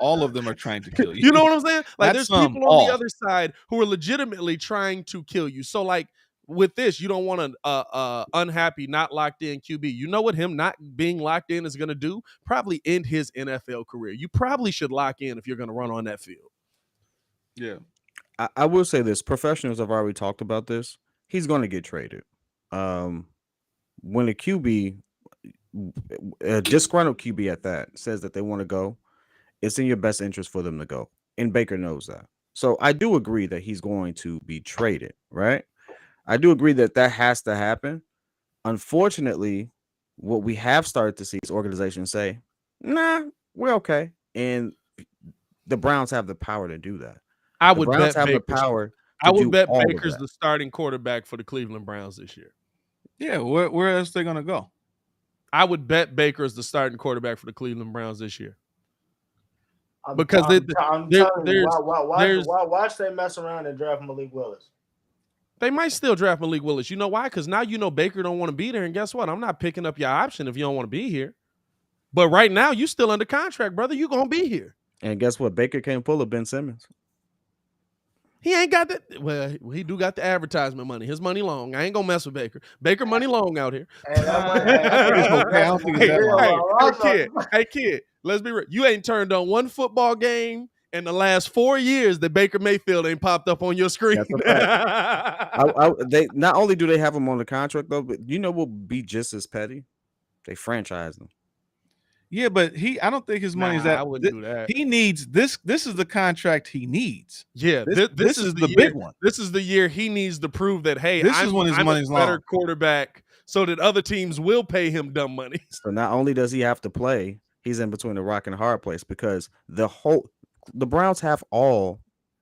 All of them are trying to kill you. You know what I'm saying? Like, That's there's people on the other side who are legitimately trying to kill you. So, like, with this, you don't want an unhappy, not locked in QB. You know what him not being locked in is going to do? Probably end his NFL career. You probably should lock in if you're going to run on that field. Yeah. I will say this. Professionals have already talked about this. He's going to get traded. When a QB, a disgruntled QB at that, says that they want to go, it's in your best interest for them to go. And Baker knows that. So I do agree that he's going to be traded, right? I do agree that has to happen. Unfortunately, what we have started to see is organizations say, nah, we're okay. And the Browns have the power to do that. I The would Browns bet have the Baker's, power. I would bet all of Baker's that. the starting quarterback for the Cleveland Browns this year. Yeah, where else they gonna go? I would bet Baker's the starting quarterback for the Cleveland Browns this year. I'm telling you, watch they mess around and draft Malik Willis. They might still draft Malik Willis. You know why? Because now you know Baker don't want to be there. And guess what? I'm not picking up your option if you don't want to be here. But right now, you still under contract, brother. You going to be here. And guess what? Baker can't pull a Ben Simmons. He ain't got that. Well, he do got the advertisement money. His money long. I ain't going to mess with Baker. Baker money long out here. Hey, kid, let's be real. You ain't turned on one football game in the last 4 years that Baker Mayfield ain't popped up on your screen. They not only do they have him on the contract though, but you know what would be just as petty? They franchise him. Yeah, but I don't think his money is that. I wouldn't do that. He needs this. This is the contract he needs. Yeah, this is the big one. This is the year he needs to prove that, hey, this is when his money's a better quarterback, so that other teams will pay him dumb money. So not only does he have to play, he's in between a rock and a hard place because the Browns have all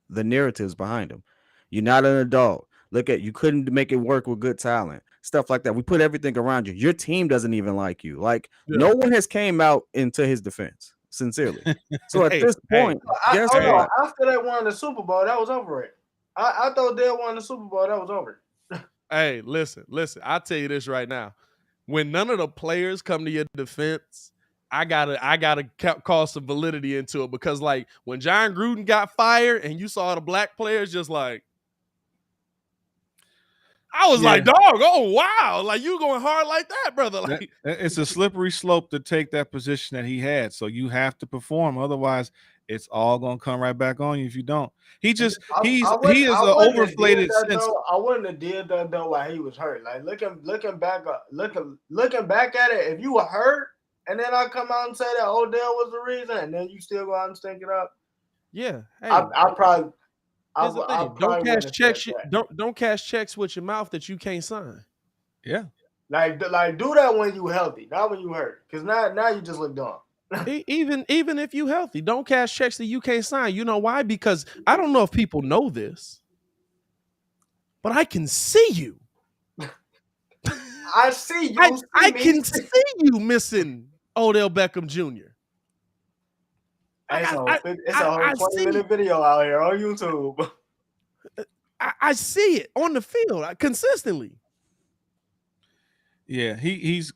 the narratives behind him. You're not an adult. Look at you couldn't make it work with good talent. Stuff like that. We put everything around you. Your team doesn't even like you. Like no one has came out into his defense, sincerely. So at this point, after they won the Super Bowl, that was over it. I thought they won the Super Bowl, that was over. Hey, listen. I'll tell you this right now. When none of the players come to your defense, I gotta call some validity into it because, like, when John Gruden got fired and you saw the black players just like, I was like, dog, oh wow, like you going hard like that, brother. Like, it's a slippery slope to take that position that he had. So you have to perform, otherwise it's all gonna come right back on you if you don't. He is an overflated sense. I wouldn't have did that though while he was hurt. Like looking back at it, if you were hurt and then I come out and say that Odell was the reason, and then you still go out and stink it up. Yeah, hey, don't cash checks with your mouth that you can't sign. Yeah, like do that when you healthy, not when you hurt. Because now you just look dumb. even if you healthy, don't cash checks that you can't sign. You know why? Because I don't know if people know this, but I can see you. I see you. I can see you missing Odell Beckham Jr. It's a whole 20-minute video out here on YouTube. I see it on the field consistently. Yeah, he's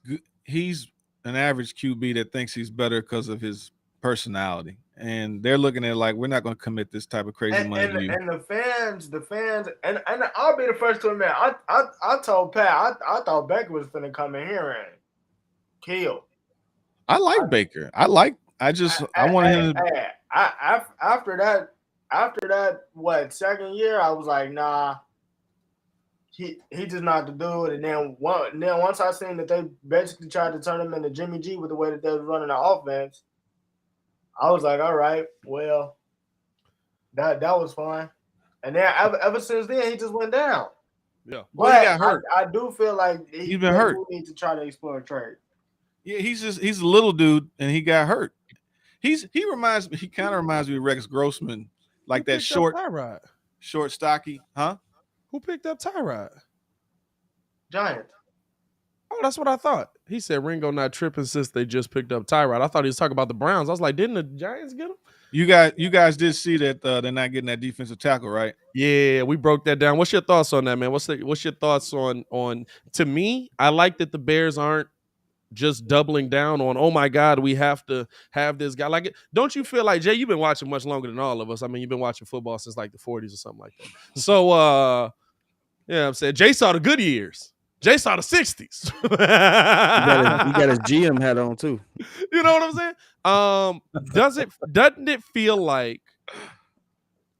an average QB that thinks he's better because of his personality, and they're looking at it like, we're not going to commit this type of crazy money to you. And the fans, and I'll be the first to admit, I told Pat, I thought Baker was finna come in here and kill. I like Baker. I wanted him to. After that, what, second year, I was like, nah, he just not to do it. And then once I seen that they basically tried to turn him into Jimmy G with the way that they was running the offense, I was like, all right, well, that was fine. And then ever since then, he just went down. Yeah, but he got hurt. I do feel like he's been hurt. Need to try to explore a trade. Yeah, he's a little dude, and he got hurt. He kind of reminds me of Rex Grossman, like that short, stocky, huh? Who picked up Tyrod? Giants. Oh, that's what I thought. He said Ringo not tripping since they just picked up Tyrod. I thought he was talking about the Browns. I was like, didn't the Giants get him? You guys did see that they're not getting that defensive tackle, right? Yeah, we broke that down. What's your thoughts on that, man? What's your thoughts on? To me, I like that the Bears aren't just doubling down on, oh my God, we have to have this guy. Like, don't you feel like, Jay, you've been watching much longer than all of us. I mean, you've been watching football since like the 40s or something like that. So, yeah, I'm saying Jay saw the good years. Jay saw the 60s. He got his GM hat on too. You know what I'm saying? Doesn't it feel like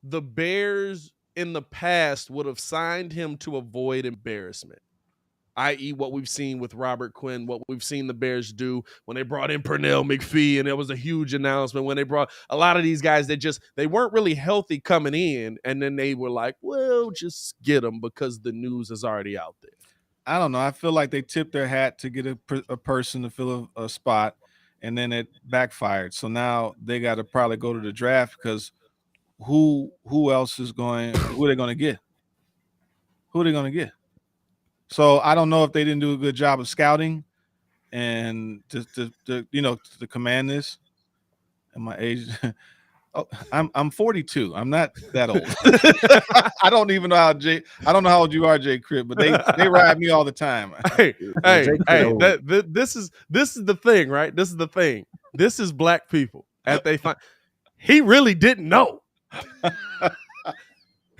the Bears in the past would have signed him to avoid embarrassment? I.e. what we've seen with Robert Quinn, what we've seen the Bears do when they brought in Pernell McPhee, and it was a huge announcement when they brought a lot of these guys that they weren't really healthy coming in, and then they were like, well, just get them because the news is already out there. I don't know. I feel like they tipped their hat to get a person to fill a spot, and then it backfired. So now they got to probably go to the draft because who else is going? Who are they going to get? Who are they going to get? So I don't know if they didn't do a good job of scouting and to command this. And my age, I'm 42. I'm not that old. I don't even know I don't know how old you are, Jay Crip, but they ride me all the time. Hey, this is the thing, right? This is the thing. This is black people at they find. He really didn't know.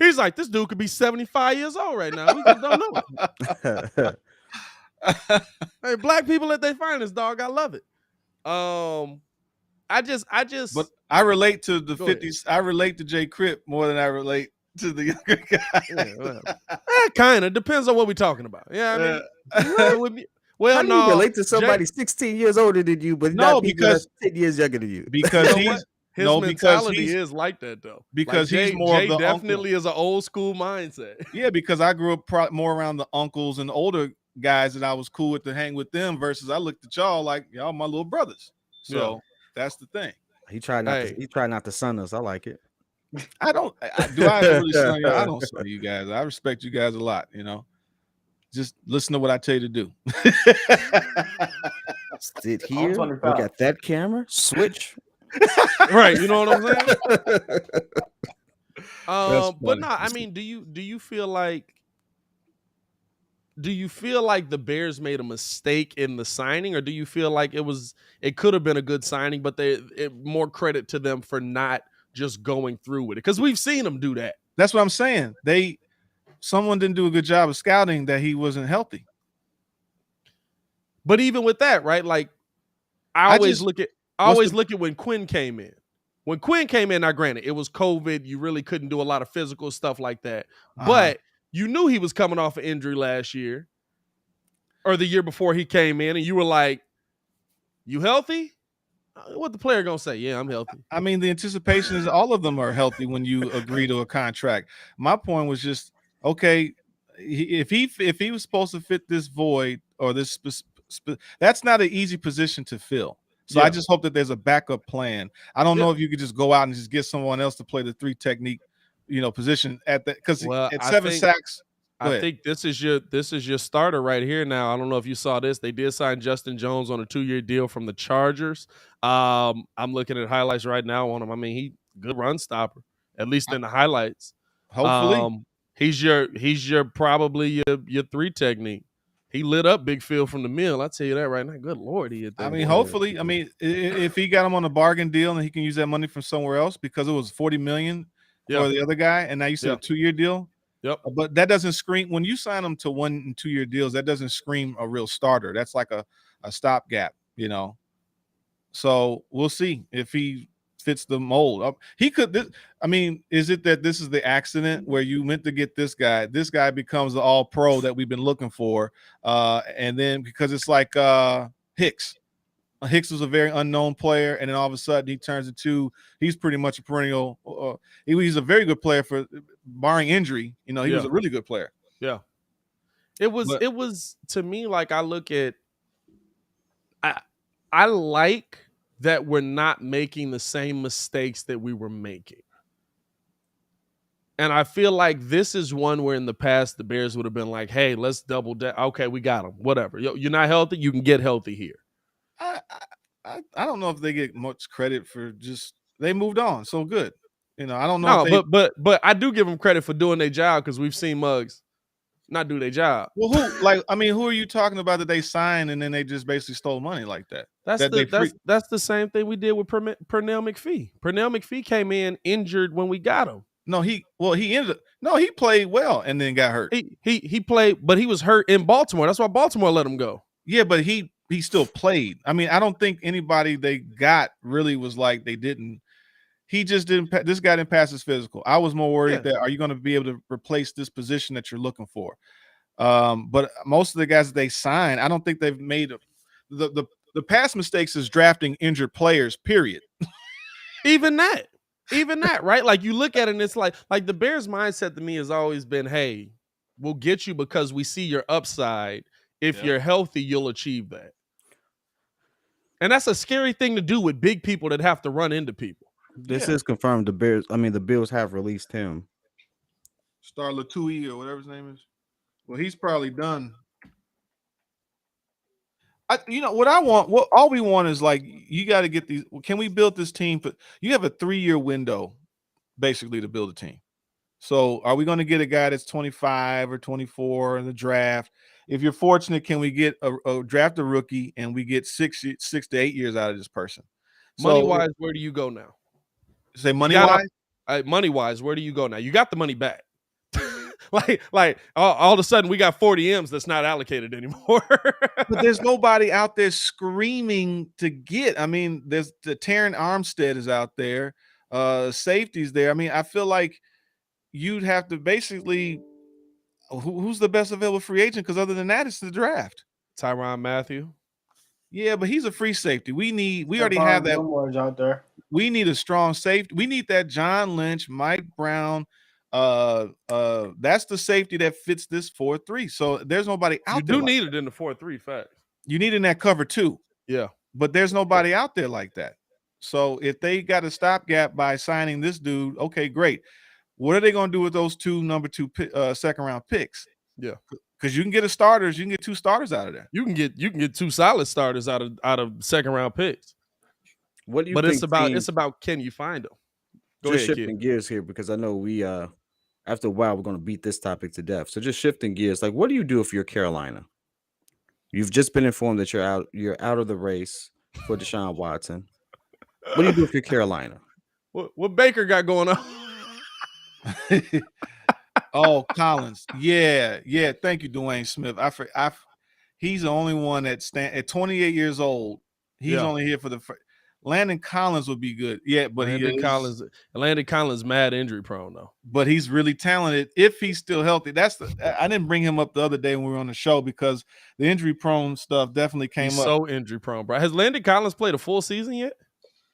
He's like, this dude could be 75 years old right now. We just don't know. Hey, black people at their finest, dog. I love it. I just. But I relate to the 50s. I relate to Jay Crip more than I relate to the younger guy. Yeah, kind of depends on what we're talking about. Yeah, I mean, well, how do you relate to somebody 16 years older than you, but not because 10 years younger than you? Because he's. His mentality is like that, though. Because like he's more Jay of the definitely uncle. is an old school mindset. Yeah, because I grew up more around the uncles and older guys that I was cool with to hang with them versus I looked at y'all like y'all my little brothers. So that's the thing. He tried not to son us. I like it. I don't really son you? I don't son you guys. I respect you guys a lot, you know. Just listen to what I tell you to do. Sit here, look at that camera, switch. Right, you know what I'm saying? But no, I mean, do you feel like the Bears made a mistake in the signing, or do you feel like it could have been a good signing, but more credit to them for not just going through with it? Because we've seen them do that. That's what I'm saying. Someone didn't do a good job of scouting that he wasn't healthy. But even with that, right? Like I always look at when Quinn came in. When Quinn came in, now granted, it was COVID. You really couldn't do a lot of physical stuff like that. But you knew he was coming off an injury last year or the year before he came in, and you were like, you healthy? What the player gonna say? Yeah, I'm healthy. I mean, the anticipation is all of them are healthy when you agree to a contract. My point was just, okay, if he was supposed to fit this void or this, that's not an easy position to fill. So I just hope that there's a backup plan. I don't know if you could just go out and just get someone else to play the 3 technique, position at that, because at 7 sacks. I think this is your starter right here. Now I don't know if you saw this. They did sign Justin Jones on a 2-year deal from the Chargers. I'm looking at highlights right now on him. I mean, he good run stopper, at least in the highlights. Hopefully, he's your probably your 3 technique. He lit up Big Phil from the mill. I tell you that right now. Good Lord, he hit that. I mean, hopefully, I mean, if he got him on a bargain deal and he can use that money from somewhere else, because it was $40 million for the other guy, and now you said a 2-year deal. Yep. But that doesn't scream, when you sign them to 1- and 2-year deals, that doesn't scream a real starter. That's like a stopgap, you know. So we'll see if he fits the mold. He could. I mean, is it that this is the accident where you meant to get this guy? This guy becomes the all-pro that we've been looking for, and then because it's like Hicks. Hicks was a very unknown player, and then all of a sudden he turns into, he's pretty much a perennial. He's a very good player for, barring injury. You know, he was a really good player. Yeah. It was to me, like, I look at, I like that we're not making the same mistakes that we were making. And I feel like this is one where in the past the Bears would have been like, hey, let's double down. Okay, we got him. Whatever. You're not healthy, you can get healthy here. I don't know if they get much credit for just, they moved on so good. You know, I don't know. No, but I do give them credit for doing their job, because we've seen Muggs not do their job. Well, who are you talking about that they signed and then they just basically stole money like that? That's the same thing we did with Pernell McPhee. Pernell McPhee came in injured when we got him. No, he played well and then got hurt. He played, but he was hurt in Baltimore. That's why Baltimore let him go. Yeah, but he still played. I mean, I don't think anybody they got really was like they didn't. He just didn't. This guy didn't pass his physical. I was more worried that, are you going to be able to replace this position that you're looking for? But most of the guys that they signed, I don't think they've made the past mistakes is drafting injured players. Period. Even that, right? Like, you look at it and it's like the Bears mindset to me has always been, hey, we'll get you because we see your upside. If you're healthy, you'll achieve that. And that's a scary thing to do with big people that have to run into people. This is confirmed. The Bills have released him. Star Latui or whatever his name is. Well, he's probably done. All we want is, like, you got to get these. Can we build this team? But you have a 3-year window, basically, to build a team. So, are we going to get a guy that's 25 or 24 in the draft? If you're fortunate, can we get a draft a rookie and we get 6 to 8 years out of this person? Money wise, where do you go now? Say money wise. Money wise, where do you go now? You got the money back. like all of a sudden we got 40 M's that's not allocated anymore. But there's nobody out there screaming to get. I mean, there's the Terran Armstead is out there, safety's there. I mean, I feel like you'd have to basically, who's the best available free agent? Because other than that, it's the draft. Tyrann Mathieu. Yeah, but he's a free safety. We already have that out there. We need a strong safety. We need that John Lynch, Mike Brown. That's the safety that fits this 4-3. So there's nobody out there. You do need it in the 4-3 fact. You need it in that cover too. Yeah. But there's nobody out there like that. So if they got a stopgap by signing this dude, okay, great. What are they going to do with those number 2 second round picks? Yeah. Because you can get you can get 2 starters out of there. You can get 2 solid starters out of second round picks. What do you think? But it's about can you find them? Just shifting gears here, because I know we after a while we're going to beat this topic to death. So just shifting gears, like, what do you do if you're Carolina? You've just been informed that you're out of the race for Deshaun Watson. What do you do if you're Carolina? What Baker got going on? Oh, Collins. Yeah. Thank you, Dwayne Smith. He's the only one at 28 years old. He's only here for the Landon Collins would be good. Yeah, but Landon Collins mad injury prone though. But he's really talented if he's still healthy. I didn't bring him up the other day when we were on the show because the injury prone stuff definitely came up. So injury prone, bro. Has Landon Collins played a full season yet?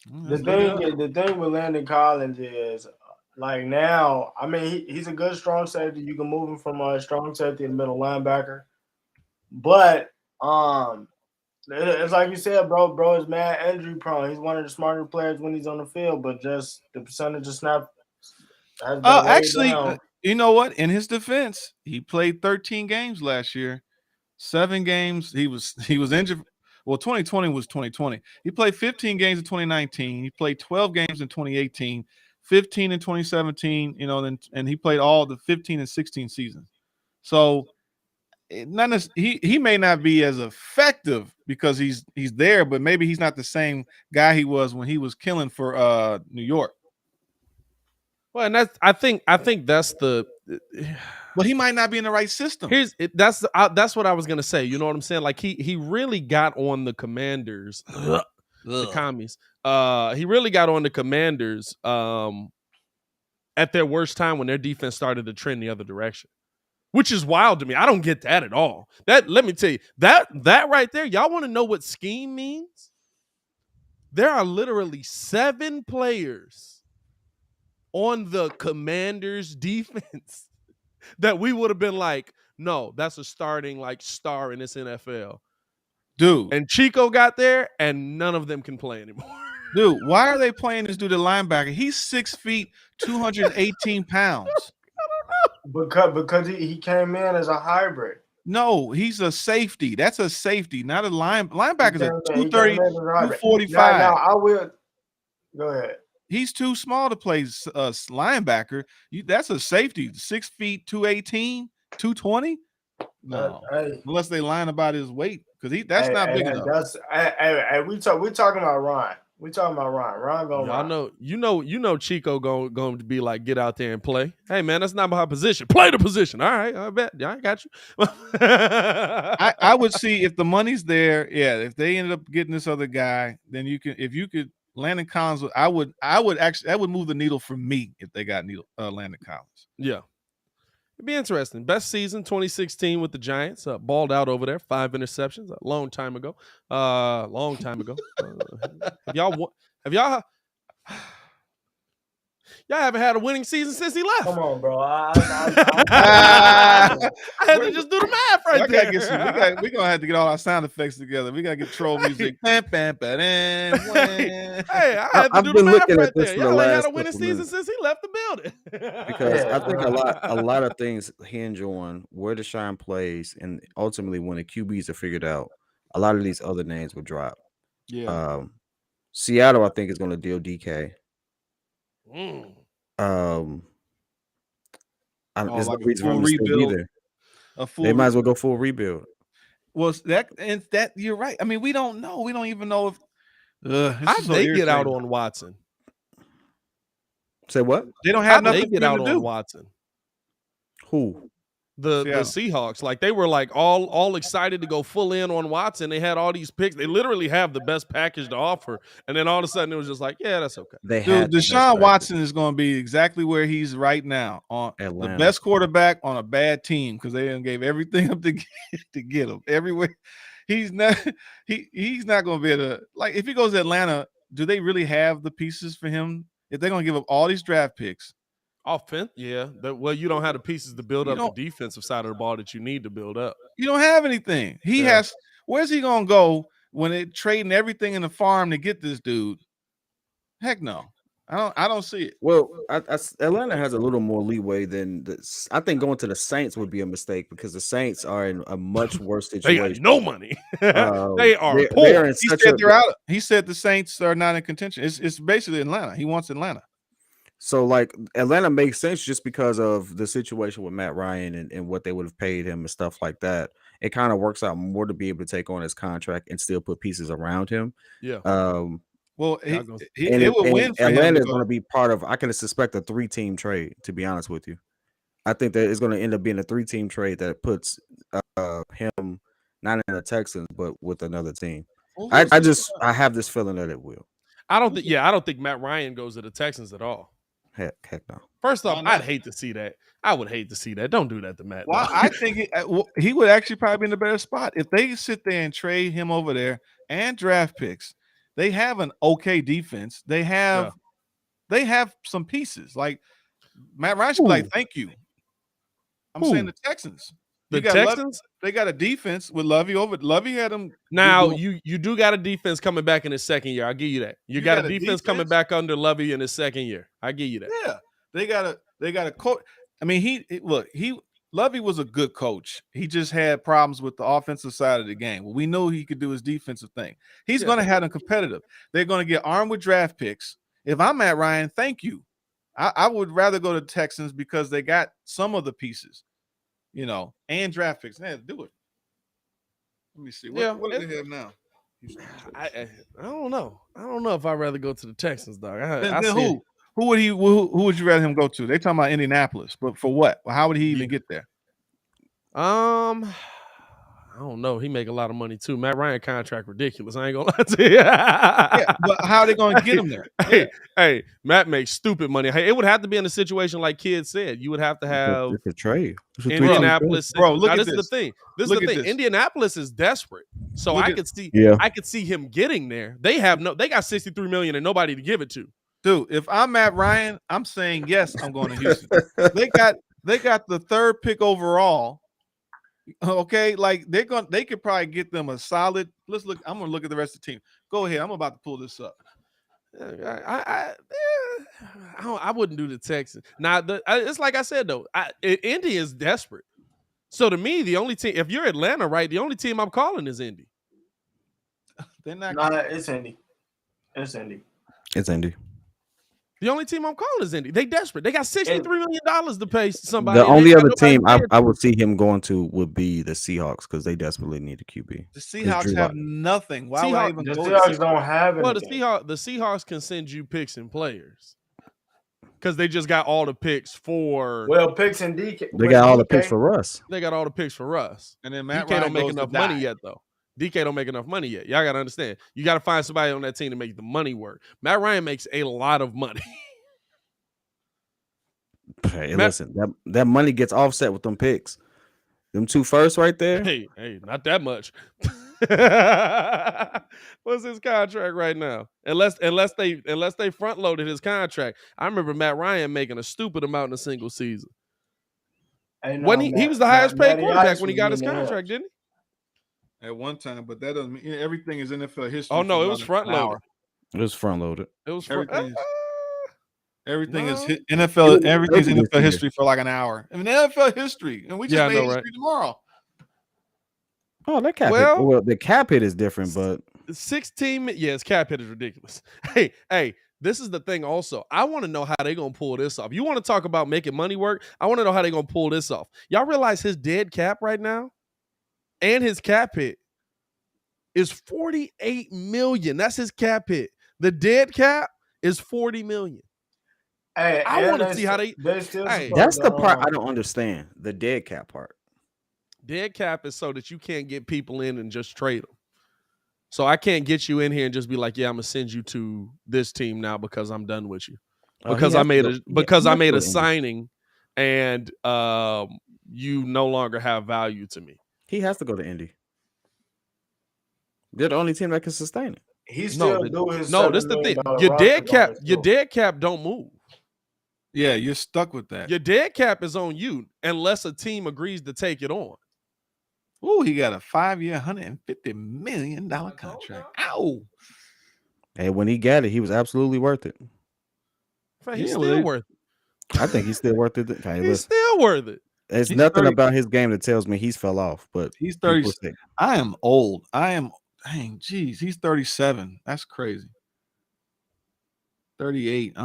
The thing with Landon Collins is, like, now, I mean, he's a good strong safety. You can move him from a strong safety to middle linebacker. But it's like you said, bro is mad injury prone. He's one of the smarter players when he's on the field, but just the percentage of snap has been actually down. You know what? In his defense, he played 13 games last year. 7 games. He was injured. Well, 2020 was 2020. He played 15 games in 2019. He played 12 games in 2018, 15 in 2017, and he played all the 15 and 16 seasons. So he may not be as effective because he's there, but maybe he's not the same guy he was when he was killing for New York. Well, and I think that's the. But he might not be in the right system. That's what I was gonna say. You know what I'm saying? Like he really got on the Commanders, the commies. He really got on the Commanders at their worst time when their defense started to trend the other direction, which is wild to me. I don't get that at all. Let me tell you that right there. Y'all want to know what scheme means? There are literally 7 players on the Commanders defense that we would have been like, no, that's a starting like star in this NFL. Dude. And Chico got there and none of them can play anymore. Dude, why are they playing this dude at linebacker? He's 6 feet, 218 pounds. I don't know. Because he came in as a hybrid. No, he's a safety. That's a safety, not a linebacker's a 230, 245. Now, I will go ahead. He's too small to play linebacker. That's a safety. 6 feet, 218, 220. No, unless they line about his weight because that's not big enough. We talking about Ron. We talking about Ron. Ron going. I know you know Chico going to be like, get out there and play. Hey man, that's not my position. Play the position. All right, I bet. I got you. I would see if the money's there. Yeah, if they ended up getting this other guy, then if you could. Landon Collins, I would actually that would move the needle for me if they got Landon Collins. Yeah, it'd be interesting. Best season 2016 with the Giants. Balled out over there, 5 interceptions, a long time ago. Have y'all haven't had a winning season since he left. Come on, bro. I had to just do the math right there. We're going to have to get all our sound effects together. We got to get troll music. Hey, I had to do the math right there. Y'all ain't had a winning season since he left the building. Because I think a lot of things hinge on where Deshaun plays, and ultimately when the QBs are figured out, a lot of these other names will drop. Yeah. Seattle, I think, is going to deal DK. There's no reason for them to stay either. They might as well go full rebuild. Well, that you're right. I mean, we don't know. We don't even know if how they get out on Watson. Say what? They don't have nothing they get out on Watson. Who? The Seahawks, like they were like all excited to go full in on Watson. They had all these picks. They literally have the best package to offer, and then all of a sudden it was just like, yeah, that's okay. Dude, Deshaun Watson is going to be exactly where he's right now, on Atlanta. The best quarterback on a bad team because they gave everything up to get him everywhere. He's not going to be able to, like, if he goes to Atlanta, do they really have the pieces for him? If they're going to give up all these draft picks. Offense, yeah. Well, you don't have the pieces to build up the defensive side of the ball that you need to build up. You don't have anything. He has. Where's he gonna go when they're trading everything in the farm to get this dude? Heck no. I don't see it. Well, Atlanta has a little more leeway than this. I think going to the Saints would be a mistake because the Saints are in a much worse situation. They got no money. They are poor. He said the Saints are not in contention. It's basically Atlanta. He wants Atlanta. So, like, Atlanta makes sense just because of the situation with Matt Ryan and what they would have paid him and stuff like that. It kind of works out more to be able to take on his contract and still put pieces around him. Yeah. Well, it would win for Atlanta is going to be part of, I can suspect, a 3-team trade, to be honest with you. I think that it's going to end up being a 3-team trade that puts him not in the Texans, but with another team. I have this feeling that it will. I don't think Matt Ryan goes to the Texans at all. Heck no. First off, I'd hate to see that. I would hate to see that. Don't do that to Matt. Well, I think he would actually probably be in a better spot if they sit there and trade him over there and draft picks. They have an okay defense. They have some pieces. Like Matt Ryan should be like, thank you. I'm saying the Texans. The Texans? They got a defense with Lovey over. Lovey had them. Now you do got a defense coming back in his second year. I'll give you that. You got a defense coming back under Lovey in his second year. I give you that. Yeah, they got a coach. I mean, Lovey was a good coach. He just had problems with the offensive side of the game. Well, we know he could do his defensive thing. He's going to have them competitive. They're going to get armed with draft picks. If I'm Matt Ryan, thank you. I would rather go to Texans because they got some of the pieces. and draft picks. They had to do it. Let me see. What do they have now? I don't know. I don't know if I'd rather go to the Texans, dog. Then who? Who would you rather him go to? They talking about Indianapolis, but for what? Well, how would he even get there? I don't know. He make a lot of money too. Matt Ryan contract ridiculous. I ain't gonna lie to you. But how are they gonna get him there? Hey, Matt makes stupid money. Hey, it would have to be in a situation like Kid said. You would have to have a trade. Indianapolis. Bro, look at this. Is the thing. This look is the thing. Indianapolis is desperate. So I could see him getting there. They got $63 million and nobody to give it to. Dude, if I'm Matt Ryan, I'm saying yes, I'm going to Houston. They got the 3rd pick overall. Okay, like they could probably get them a solid. Let's look. I'm gonna look at the rest of the team. Go ahead. I'm about to pull this up. I wouldn't do the Texans. Now, it's like I said though. Indy is desperate. So to me, the only team, if you're Atlanta, right, the only team I'm calling is Indy. They're not. Nah, it's Indy. It's Indy. It's Indy. The only team I'm calling is Indy. They desperate. They got $63 million to pay somebody. The only other team I would see him going to would be the Seahawks because they desperately need a QB. The Seahawks have nothing. Why would I even the go? Seahawks don't have the anything. Seahawks can send you picks and players because they just got all the picks for. Well, picks and DK. They got all the picks for Russ. They got all the picks for Russ. And then Matt DK Ryan don't make goes enough to money die. yet though. DK don't make enough money yet. Y'all gotta understand. You gotta find somebody on that team to make the money work. Matt Ryan makes a lot of money. Hey, listen, that money gets offset with them picks. Them 2 firsts right there. Hey, not that much. What's his contract right now? Unless they front loaded his contract. I remember Matt Ryan making a stupid amount in a single season. When he was the highest paid quarterback when he got his contract, didn't he? At one time, but that doesn't mean everything is NFL history. Oh no, it was front loaded. It was front loaded. It was everything is NFL. Everything's NFL history for like an hour. I mean, NFL history, and we just made history tomorrow. Oh, that cap hit. Well, the cap hit is different, but 16. His cap hit is ridiculous. Hey, this is the thing. Also, I want to know how they're gonna pull this off. You want to talk about making money work? I want to know how they're gonna pull this off. Y'all realize his dead cap right now, and his cap hit is $48 million. That's his cap hit. The dead cap is $40 million. Hey, I want to see how they. That's the part I don't understand. The dead cap part. Dead cap is so that you can't get people in and just trade them. So I can't get you in here and just be like, yeah, I'm gonna send you to this team now because I'm done with you. Because I made a signing and you no longer have value to me. He has to go to Indy. They're the only team that can sustain it. He's still doing his this is the thing. Your dead cap don't move. Yeah, you're stuck with that. Your dead cap is on you unless a team agrees to take it on. Ooh, he got a 5-year, $150 million contract. Ow. Hey, when he got it, he was absolutely worth it. He's still worth it. I think he's still worth it. He's still worth it. There's nothing about his game that tells me he's fell off, but he's 30. I am old. Dang, geez, he's 37. That's crazy. 38.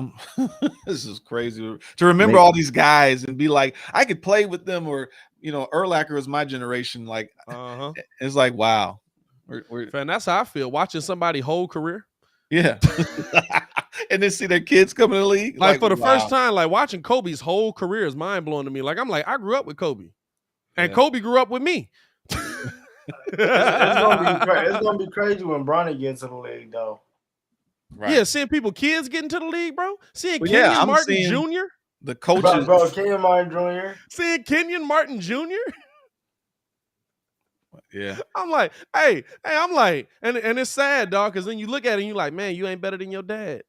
This is crazy to remember all these guys and be like, I could play with them, or Urlacher is my generation. Like, it's like, wow. Man, that's how I feel watching somebody whole career. Yeah, and then see their kids come in the league. Like for the first time, like watching Kobe's whole career is mind blowing to me. Like I grew up with Kobe, and Kobe grew up with me. It's gonna be crazy when Bronny gets to the league, though. Right. Yeah, seeing kids get into the league, bro. Seeing Kenyon Martin Jr. The coaches, bro, Kenyon Martin Jr. Seeing Kenyon Martin Jr. Yeah, I'm like, hey, I'm like, and it's sad, dog, because then you look at it and you're like, man, you ain't better than your dad.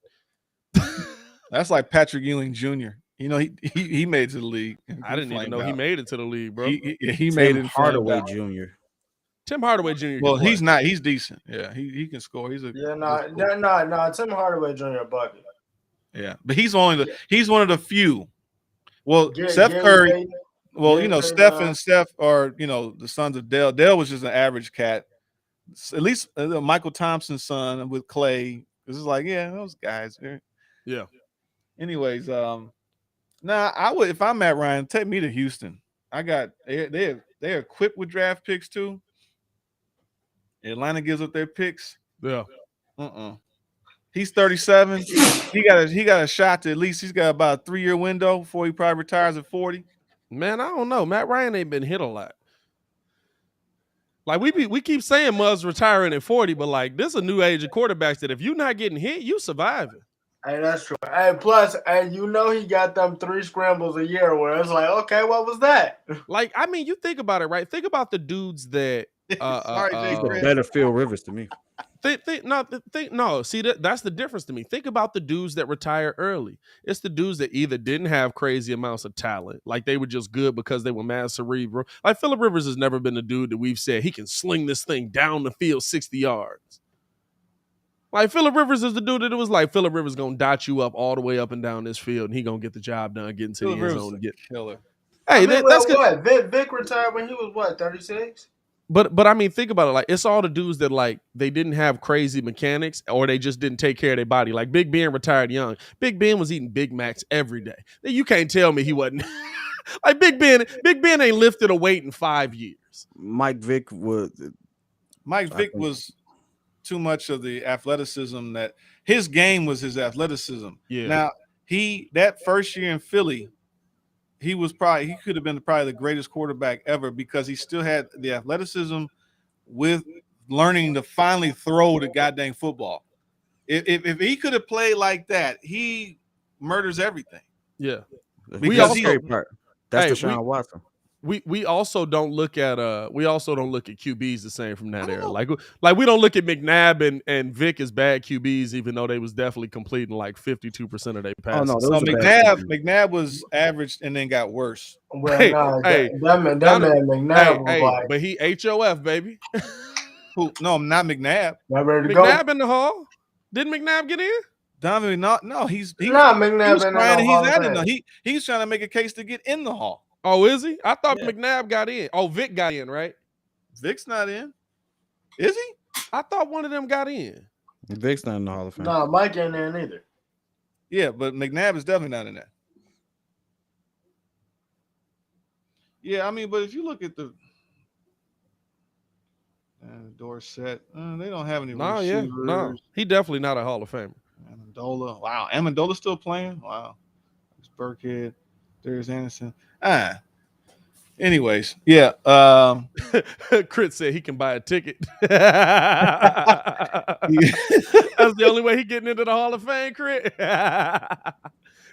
That's like Patrick Ewing Jr. He made it to the league. I didn't even know he made it to the league, bro. He made it. Hardaway Jr. Tim Hardaway Jr. Well, he's not. He's decent. Yeah, he can score. He's a Tim Hardaway Jr. bucket. Yeah, but he's one of the few. Well, Steph Curry. Well, Steph and Steph are the sons of Dell. Dell was just an average cat. At least Michael Thompson's son with Clay. This is like, yeah, those guys. Yeah. Anyways, I would, if I'm Matt Ryan, take me to Houston. they're equipped with draft picks too. Atlanta gives up their picks. Yeah. He's 37. He got a shot to at least he's got about a 3-year window before he probably retires at 40. Man, I don't know. Matt Ryan ain't been hit a lot. Like we keep saying Muzz retiring at 40, but like this is a new age of quarterbacks that if you're not getting hit, you surviving. Hey, that's true. Hey, plus, he got them 3 scrambles a year where it's like, okay, what was that? Like, I mean, you think about it, right? Think about the dudes that he's a better Phil Rivers to me. No. See, that's the difference to me. Think about the dudes that retire early. It's the dudes that either didn't have crazy amounts of talent, like they were just good because they were mad cerebral. Like Phillip Rivers has never been a dude that we've said he can sling this thing down the field 60 yards. Like Phillip Rivers is the dude that it was like Phillip Rivers gonna dot you up all the way up and down this field, and he gonna get the job done, getting to the end zone. Get killer. Hey, that's good. What? Vic retired when he was what, 36? But I mean, think about it. Like, it's all the dudes that like they didn't have crazy mechanics, or they just didn't take care of their body. Like Big Ben retired young. Big Ben was eating Big Macs every day. You can't tell me he wasn't. Like Big Ben ain't lifted a weight in 5 years. Mike Vick was too much of the athleticism that his game was his athleticism. Yeah. Now that first year in Philly, he could have been probably the greatest quarterback ever because he still had the athleticism with learning to finally throw the goddamn football. If he could have played like that, he murders everything. Yeah. That's the part. That's Deshaun Watson. We also don't look at QBs the same from that era. Like we don't look at McNabb and Vic as bad QBs, even though they was definitely completing like 52% of their passes. Oh no, so McNabb was average and then got worse. Well, that man McNabb was like, but he HOF baby. Who? No, not McNabb. McNabb in the hall. Didn't McNabb get in? Donovan, no, he's not McNabb in the hall. He's trying to make a case to get in the hall. Oh, is he? I thought McNabb got in. Oh, Vic got in, right? Vic's not in. Is he? I thought one of them got in. Vic's not in the Hall of Fame. No, Mike ain't in either. Yeah, but McNabb is definitely not in there. Yeah, I mean, but if you look at the Dorsett, they don't have any receivers. No, he definitely not a Hall of Famer. Amendola, wow, Amendola's still playing. Wow, it's Burkhead, Darius Anderson. Anyways, yeah. Crit said he can buy a ticket. That's the only way he getting into the Hall of Fame, Crit.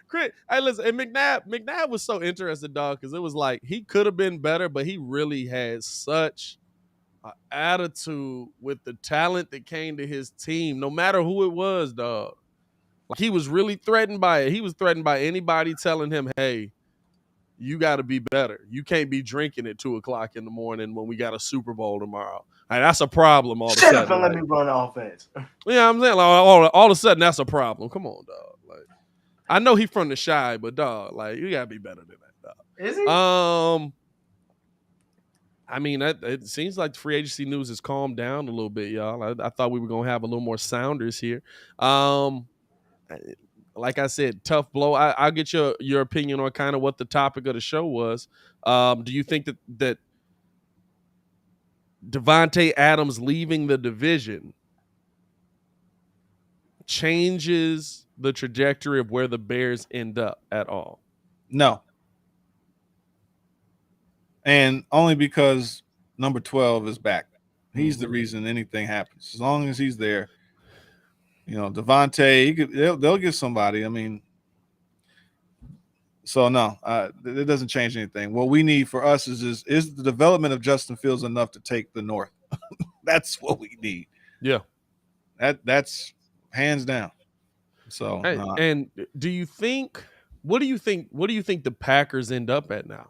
Crit, hey, listen, and McNabb was so interesting, dog, because it was like he could have been better, but he really had such an attitude with the talent that came to his team, no matter who it was, dog. Like he was really threatened by it. He was threatened by anybody telling him, hey, you got to be better. You can't be drinking at 2:00 in the morning when we got a Super Bowl tomorrow. Like, that's a problem all of a sudden. Shut up and let me run offense. Yeah, I'm saying like all of a sudden that's a problem. Come on, dog. Like, I know he from the Shy, but dog, like you gotta be better than that, dog. Is he? I mean, it seems like the free agency news has calmed down a little bit, y'all. I thought we were gonna have a little more sounders here. Like I said, tough blow. I'll get your opinion on kind of what the topic of the show was. Do you think that Davante Adams leaving the division changes the trajectory of where the Bears end up at all? No. And only because number 12 is back. He's the reason anything happens. As long as he's there. You know, Davante, they'll get somebody. I mean, so no, it doesn't change anything. What we need for us is the development of Justin Fields enough to take the North? That's what we need. Yeah, that's hands down. So, and do you think? What do you think the Packers end up at now?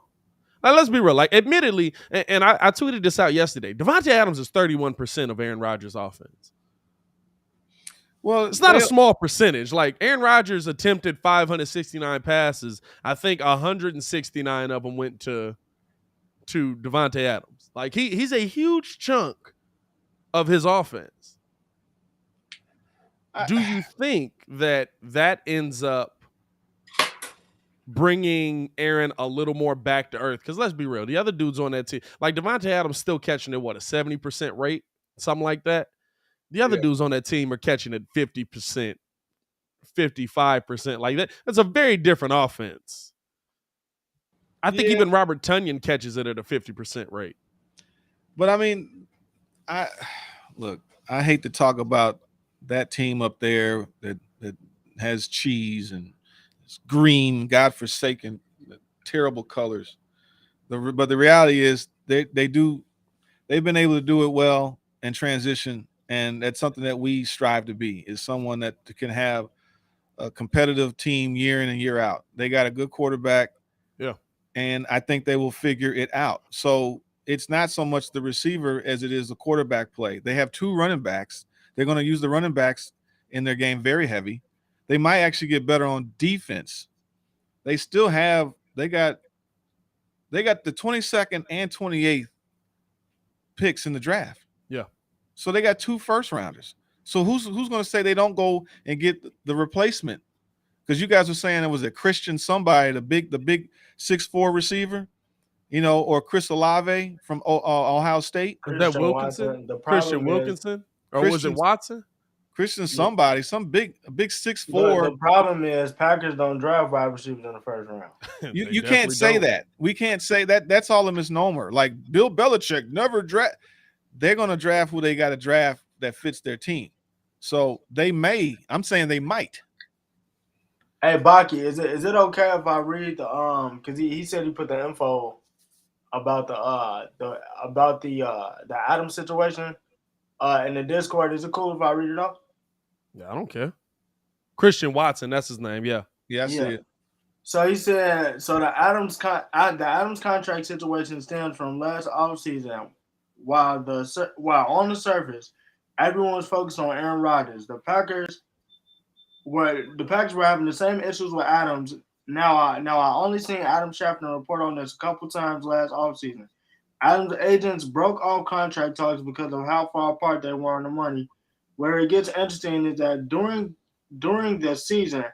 Now, let's be real. Like, admittedly, and I tweeted this out yesterday. Davante Adams is 31% of Aaron Rodgers' offense. Well, it's not a small percentage. Like Aaron Rodgers attempted 569 passes. I think 169 of them went to Davante Adams. Like he's a huge chunk of his offense. Do you think that ends up bringing Aaron a little more back to earth. Because let's be real, the other dudes on that team, like Davante Adams, still catching it, what, a 70% rate, something like that. The other dudes on that team are catching it 50%, 55%, like that. That's a very different offense. I think even Robert Tonyan catches it at a 50% rate. But I mean, I hate to talk about that team up there that has cheese and it's green, godforsaken, terrible colors. But the reality is they've been able to do it well and transition, and that's something that we strive to be, is someone that can have a competitive team year in and year out. They got a good quarterback. Yeah. And I think they will figure it out. So it's not so much the receiver as it is the quarterback play. They have 2 running backs. They're going to use the running backs in their game very heavy. They might actually get better on defense. They still have they got the 22nd and 28th picks in the draft. Yeah. So they got 2 first rounders. So who's going to say they don't go and get the replacement? Because you guys were saying it was a Christian somebody, the big 6'4" receiver, or Chris Olave from Ohio State. Is that Wilkinson? Christian Wilkinson? Or was it Watson? Christian somebody, some big 6'4". The problem is Packers don't draft wide receivers in the first round. You can't say that. We can't say that. That's all a misnomer. Like Bill Belichick never draft. They're going to draft who they got to draft that fits their team. So they may. I'm saying they might. Hey Baki, is it okay if I read the because he said he put the info about the Adams situation in the Discord? Is it cool if I read it off? Yeah, I don't care. Christian Watson, that's his name. Yeah. Yeah, I see it. So he said, the Adams contract situation stems from last offseason. While on the surface, everyone was focused on Aaron Rodgers. The Packers were having the same issues with Adams. Now I only seen Adam Schefter report on this a couple times last offseason. Adams' agents broke all contract talks because of how far apart they were on the money. Where it gets interesting is that during the season,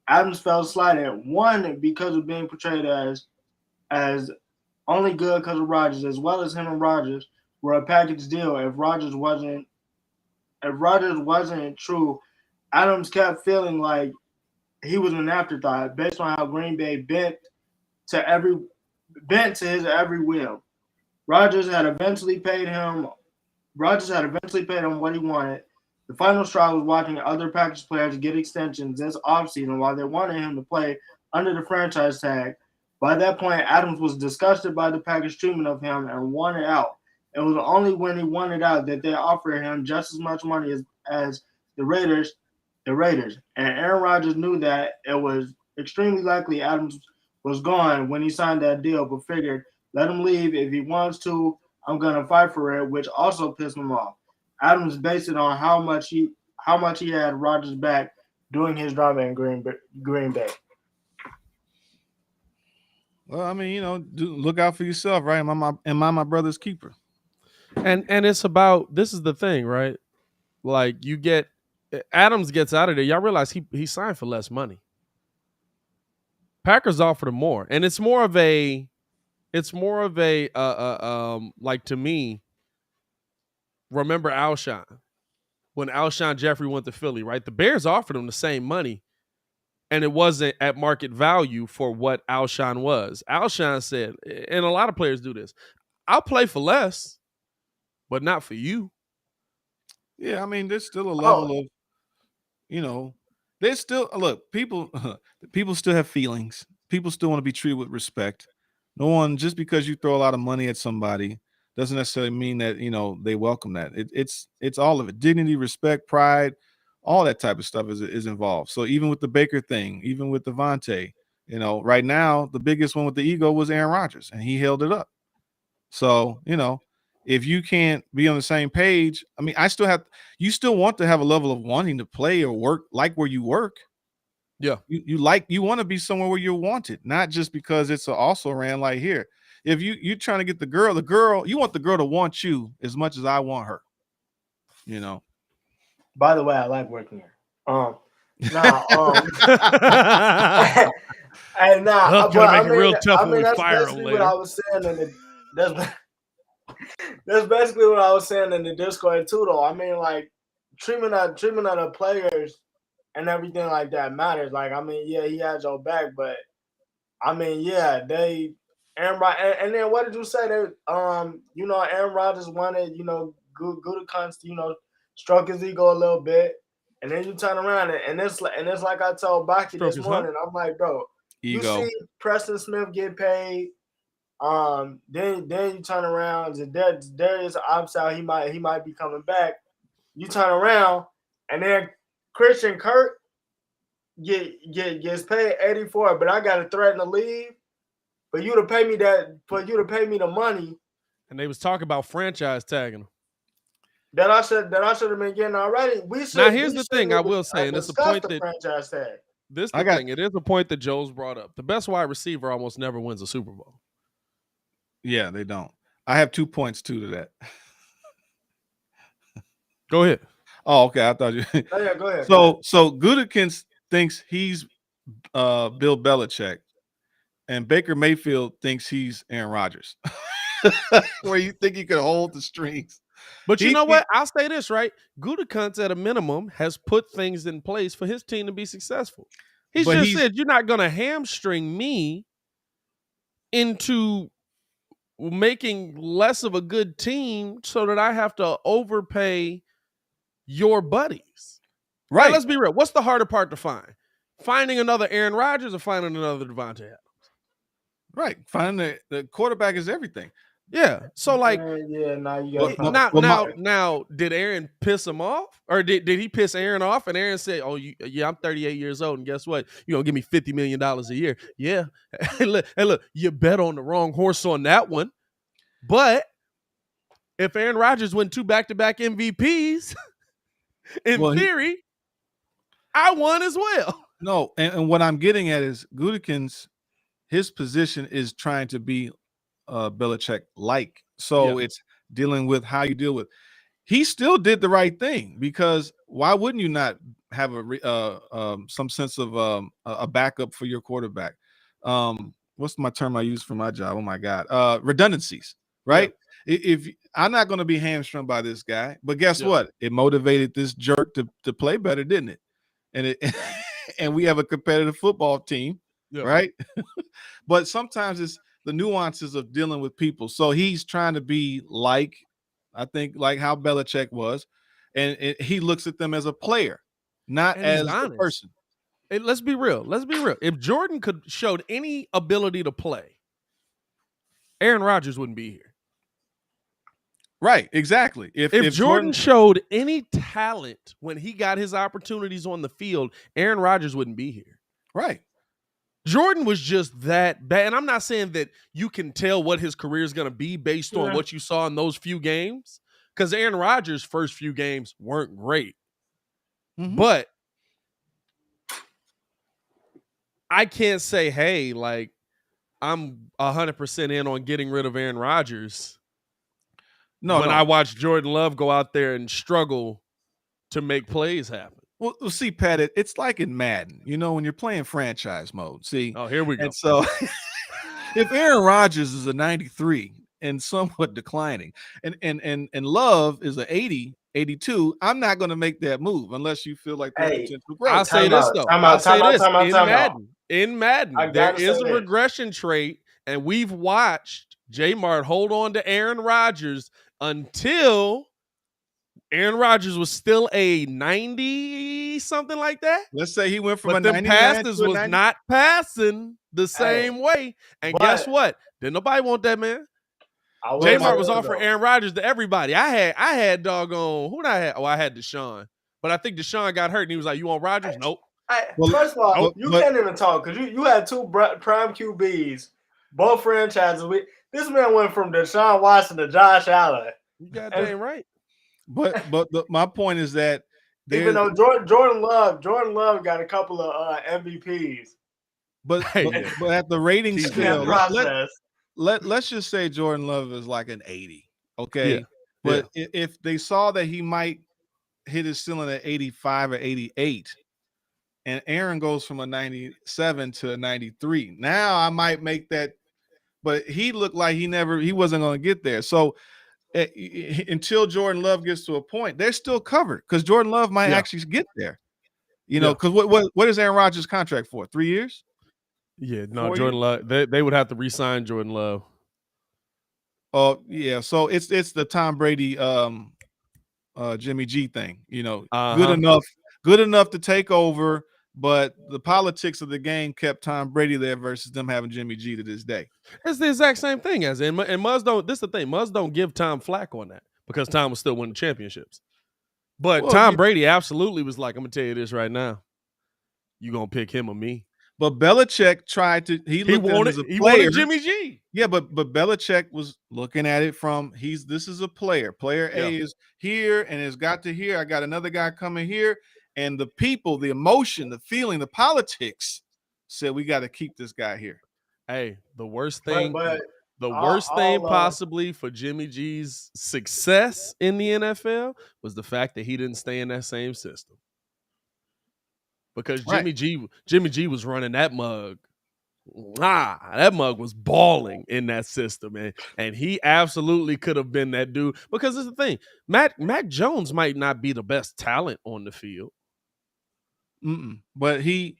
Adams felt slighted. One, because of being portrayed as only good because of Rodgers, as well as him and Rodgers were a package deal. If Rodgers wasn't true, Adams kept feeling like he was an afterthought based on how Green Bay bent to his every whim. Rodgers had eventually paid him what he wanted. The final straw was watching other Packers players get extensions this offseason while they wanted him to play under the franchise tag. By that point, Adams was disgusted by the Packers' treatment of him and wanted out. It was only when he wanted out that they offered him just as much money as the Raiders. And Aaron Rodgers knew that it was extremely likely Adams was gone when he signed that deal, but figured, let him leave if he wants to. I'm going to fight for it, which also pissed him off. Adams based it on how much he had Rodgers back doing his drama in Green Bay. Well, I mean, look out for yourself, right? Am I my brother's keeper? And it's about, this is the thing, right? Like Adams gets out of there. Y'all realize he signed for less money. Packers offered him more, and it's more of a like, to me, remember Alshon, when Alshon Jeffrey went to Philly, right? The Bears offered him the same money, and it wasn't at market value for what Alshon was. Alshon said, and a lot of players do this, I'll play for less, but not for you. Yeah, I mean, there's still a level of, there's still, look, people still have feelings. People still want to be treated with respect. No one, just because you throw a lot of money at somebody doesn't necessarily mean that, they welcome that. It's all of it. Dignity, respect, pride, all that type of stuff is involved. So even with the Baker thing, even with Davante, right now, the biggest one with the ego was Aaron Rodgers, and he held it up. So, if you can't be on the same page, I mean, you still want to have a level of wanting to play or work like where you work. Yeah. You want to be somewhere where you're wanted, not just because it's also ran like here. If you're trying to get the girl, you want the girl to want you as much as I want her. By the way, I like working here. Hey, nah, Huff but gonna make I it mean, real tough when we that's fire him basically later. what I was saying that's basically what I was saying in the Discord too, though. I mean, like treatment of the players and everything like that matters. Like, I mean, yeah, he had your back, but I mean, yeah, and then what did you say? That Aaron Rodgers wanted, Gutekunst, stroke his ego a little bit, and then you turn around and it's like I told Baki this morning. I'm like, bro, you see Preston Smith get paid. Then you turn around. There is an upside. He might be coming back. You turn around, and then Christian Kirk gets paid 84, but I got to threaten to leave for you to pay me the money. And they was talking about franchise tagging him. That I should have been getting already. Now here's the thing I will say, and it's a point that franchise tag. It is a point that Joe's brought up. The best wide receiver almost never wins a Super Bowl. Yeah, they don't. I have 2 points too to that. Go ahead. Oh, okay. I thought you. Oh, yeah, go ahead. So Gutekunst thinks he's Bill Belichick, and Baker Mayfield thinks he's Aaron Rodgers. Where you think he could hold the strings. But you know what? I'll say this, right? Gutekunst, at a minimum, has put things in place for his team to be successful. He said, you're not going to hamstring me into making less of a good team so that I have to overpay your buddies. Right. Now, let's be real. What's the harder part to find? Finding another Aaron Rodgers or finding another Davante Adams? Right. Finding the quarterback is everything. Yeah. So like, now, did Aaron piss him off, or did he piss Aaron off? And Aaron said, "Oh, I'm 38 years old, and guess what? You're gonna give me $50 million a year." Yeah. Hey, look, you bet on the wrong horse on that one. But if Aaron Rodgers win 2 back-to-back MVPs, in theory, I won as well. No, and what I'm getting at is Gutekunst, his position is trying to be Belichick-like. So it's dealing with how you deal with. He still did the right thing, because why wouldn't you not have some sense of a backup for your quarterback? What's my term I use for my job? Oh my God, redundancies, right? Yeah. If I'm not going to be hamstrung by this guy, but guess what? It motivated this jerk to play better, didn't it? And and we have a competitive football team, right? But sometimes it's the nuances of dealing with people. So he's trying to be like how Belichick was, and he looks at them as a player, not as a person. Let's be real. If Jordan showed any ability to play, Aaron Rodgers wouldn't be here. Right, exactly. If Jordan showed any talent when he got his opportunities on the field, Aaron Rodgers wouldn't be here. Right. Jordan was just that bad. And I'm not saying that you can tell what his career is going to be based on what you saw in those few games, because Aaron Rodgers' first few games weren't great. Mm-hmm. But I can't say, hey, like, I'm 100% in on getting rid of Aaron Rodgers. I watched Jordan Love go out there and struggle to make plays happen. Well, see, Pat, it's like in Madden, when you're playing franchise mode. See, here we go. And so, if Aaron Rodgers is a 93 and somewhat declining, and Love is a 80, 82, I'm not going to make that move unless you feel like there's potential growth. I'll say this though. In Madden, there is a regression trait, and we've watched J-Mart hold on to Aaron Rodgers until Aaron Rodgers was still a 90, something like that. Let's say he went from a 99 passes to a 90. was not passing the same way. And guess what? Didn't nobody want that, man. J-Mart was offering Aaron Rodgers to everybody. I had doggone, who did I have? Oh, I had Deshaun. But I think Deshaun got hurt, and he was like, "You want Rodgers?" Nope. First of all, you can't even talk, because you had 2 prime QBs, both franchises. This man went from Deshaun Watson to Josh Allen. You got damn right. But my point is that even though Jordan Love got a couple of MVPs, but at the rating scale, let's just say Jordan Love is like an 80, okay? Yeah. But if they saw that he might hit his ceiling at 85 or 88, and Aaron goes from a 97 to a 93. Now I might make that, but he looked like he wasn't going to get there. So until Jordan Love gets to a point, they're still covered because Jordan Love might actually get there. You know, because what is Aaron Rodgers' contract for? 3 years? Yeah, no, Jordan Love. They would have to re-sign Jordan Love. Oh, yeah. So it's the Tom Brady Jimmy G thing, you know, good enough to take over, but the politics of the game kept Tom Brady there versus them having Jimmy G to this day. It's the exact same thing as and Muzz don't. This is the thing. Muzz don't give Tom flack on that because Tom was still winning championships. But Tom Brady absolutely was like, I'm gonna tell you this right now. You gonna pick him or me? But Belichick tried to. He wanted Jimmy G. Yeah, but Belichick was looking at it from this is a player. Player A is here and has got to here. I got another guy coming here, and the people, the emotion, the feeling, the politics said we got to keep this guy here. Hey, the worst thing, possibly for Jimmy G's success in the NFL was the fact that he didn't stay in that same system. Because Jimmy G was running that mug. That mug was balling in that system, and he absolutely could have been that dude. Because it's the thing, Mac Jones might not be the best talent on the field, but he's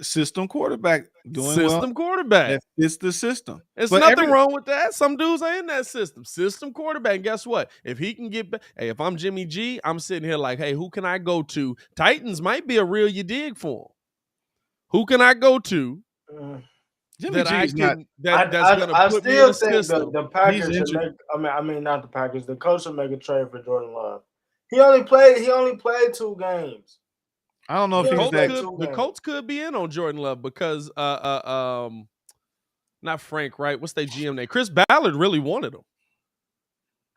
system quarterback doing system quarterback. It's the system. It's nothing wrong with that. Some dudes are in that system quarterback. And guess what? If he can get back, hey, if I'm Jimmy G, I'm sitting here like, hey, who can I go to? Titans might be a real you dig for him. Who can I go to? Jimmy G is not. That's going to put me in the system. The Packers should make. I mean, not the Packers. The coach should make a trade for Jordan Love. He only played 2 games. I don't know if the Colts could be in on Jordan Love because not Frank, right? What's their GM name? Chris Ballard really wanted him.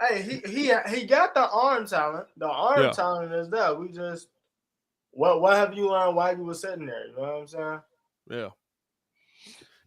Hey, he got the arm talent. The arm talent is there. We just what have you learned while you were sitting there? You know what I'm saying? Yeah.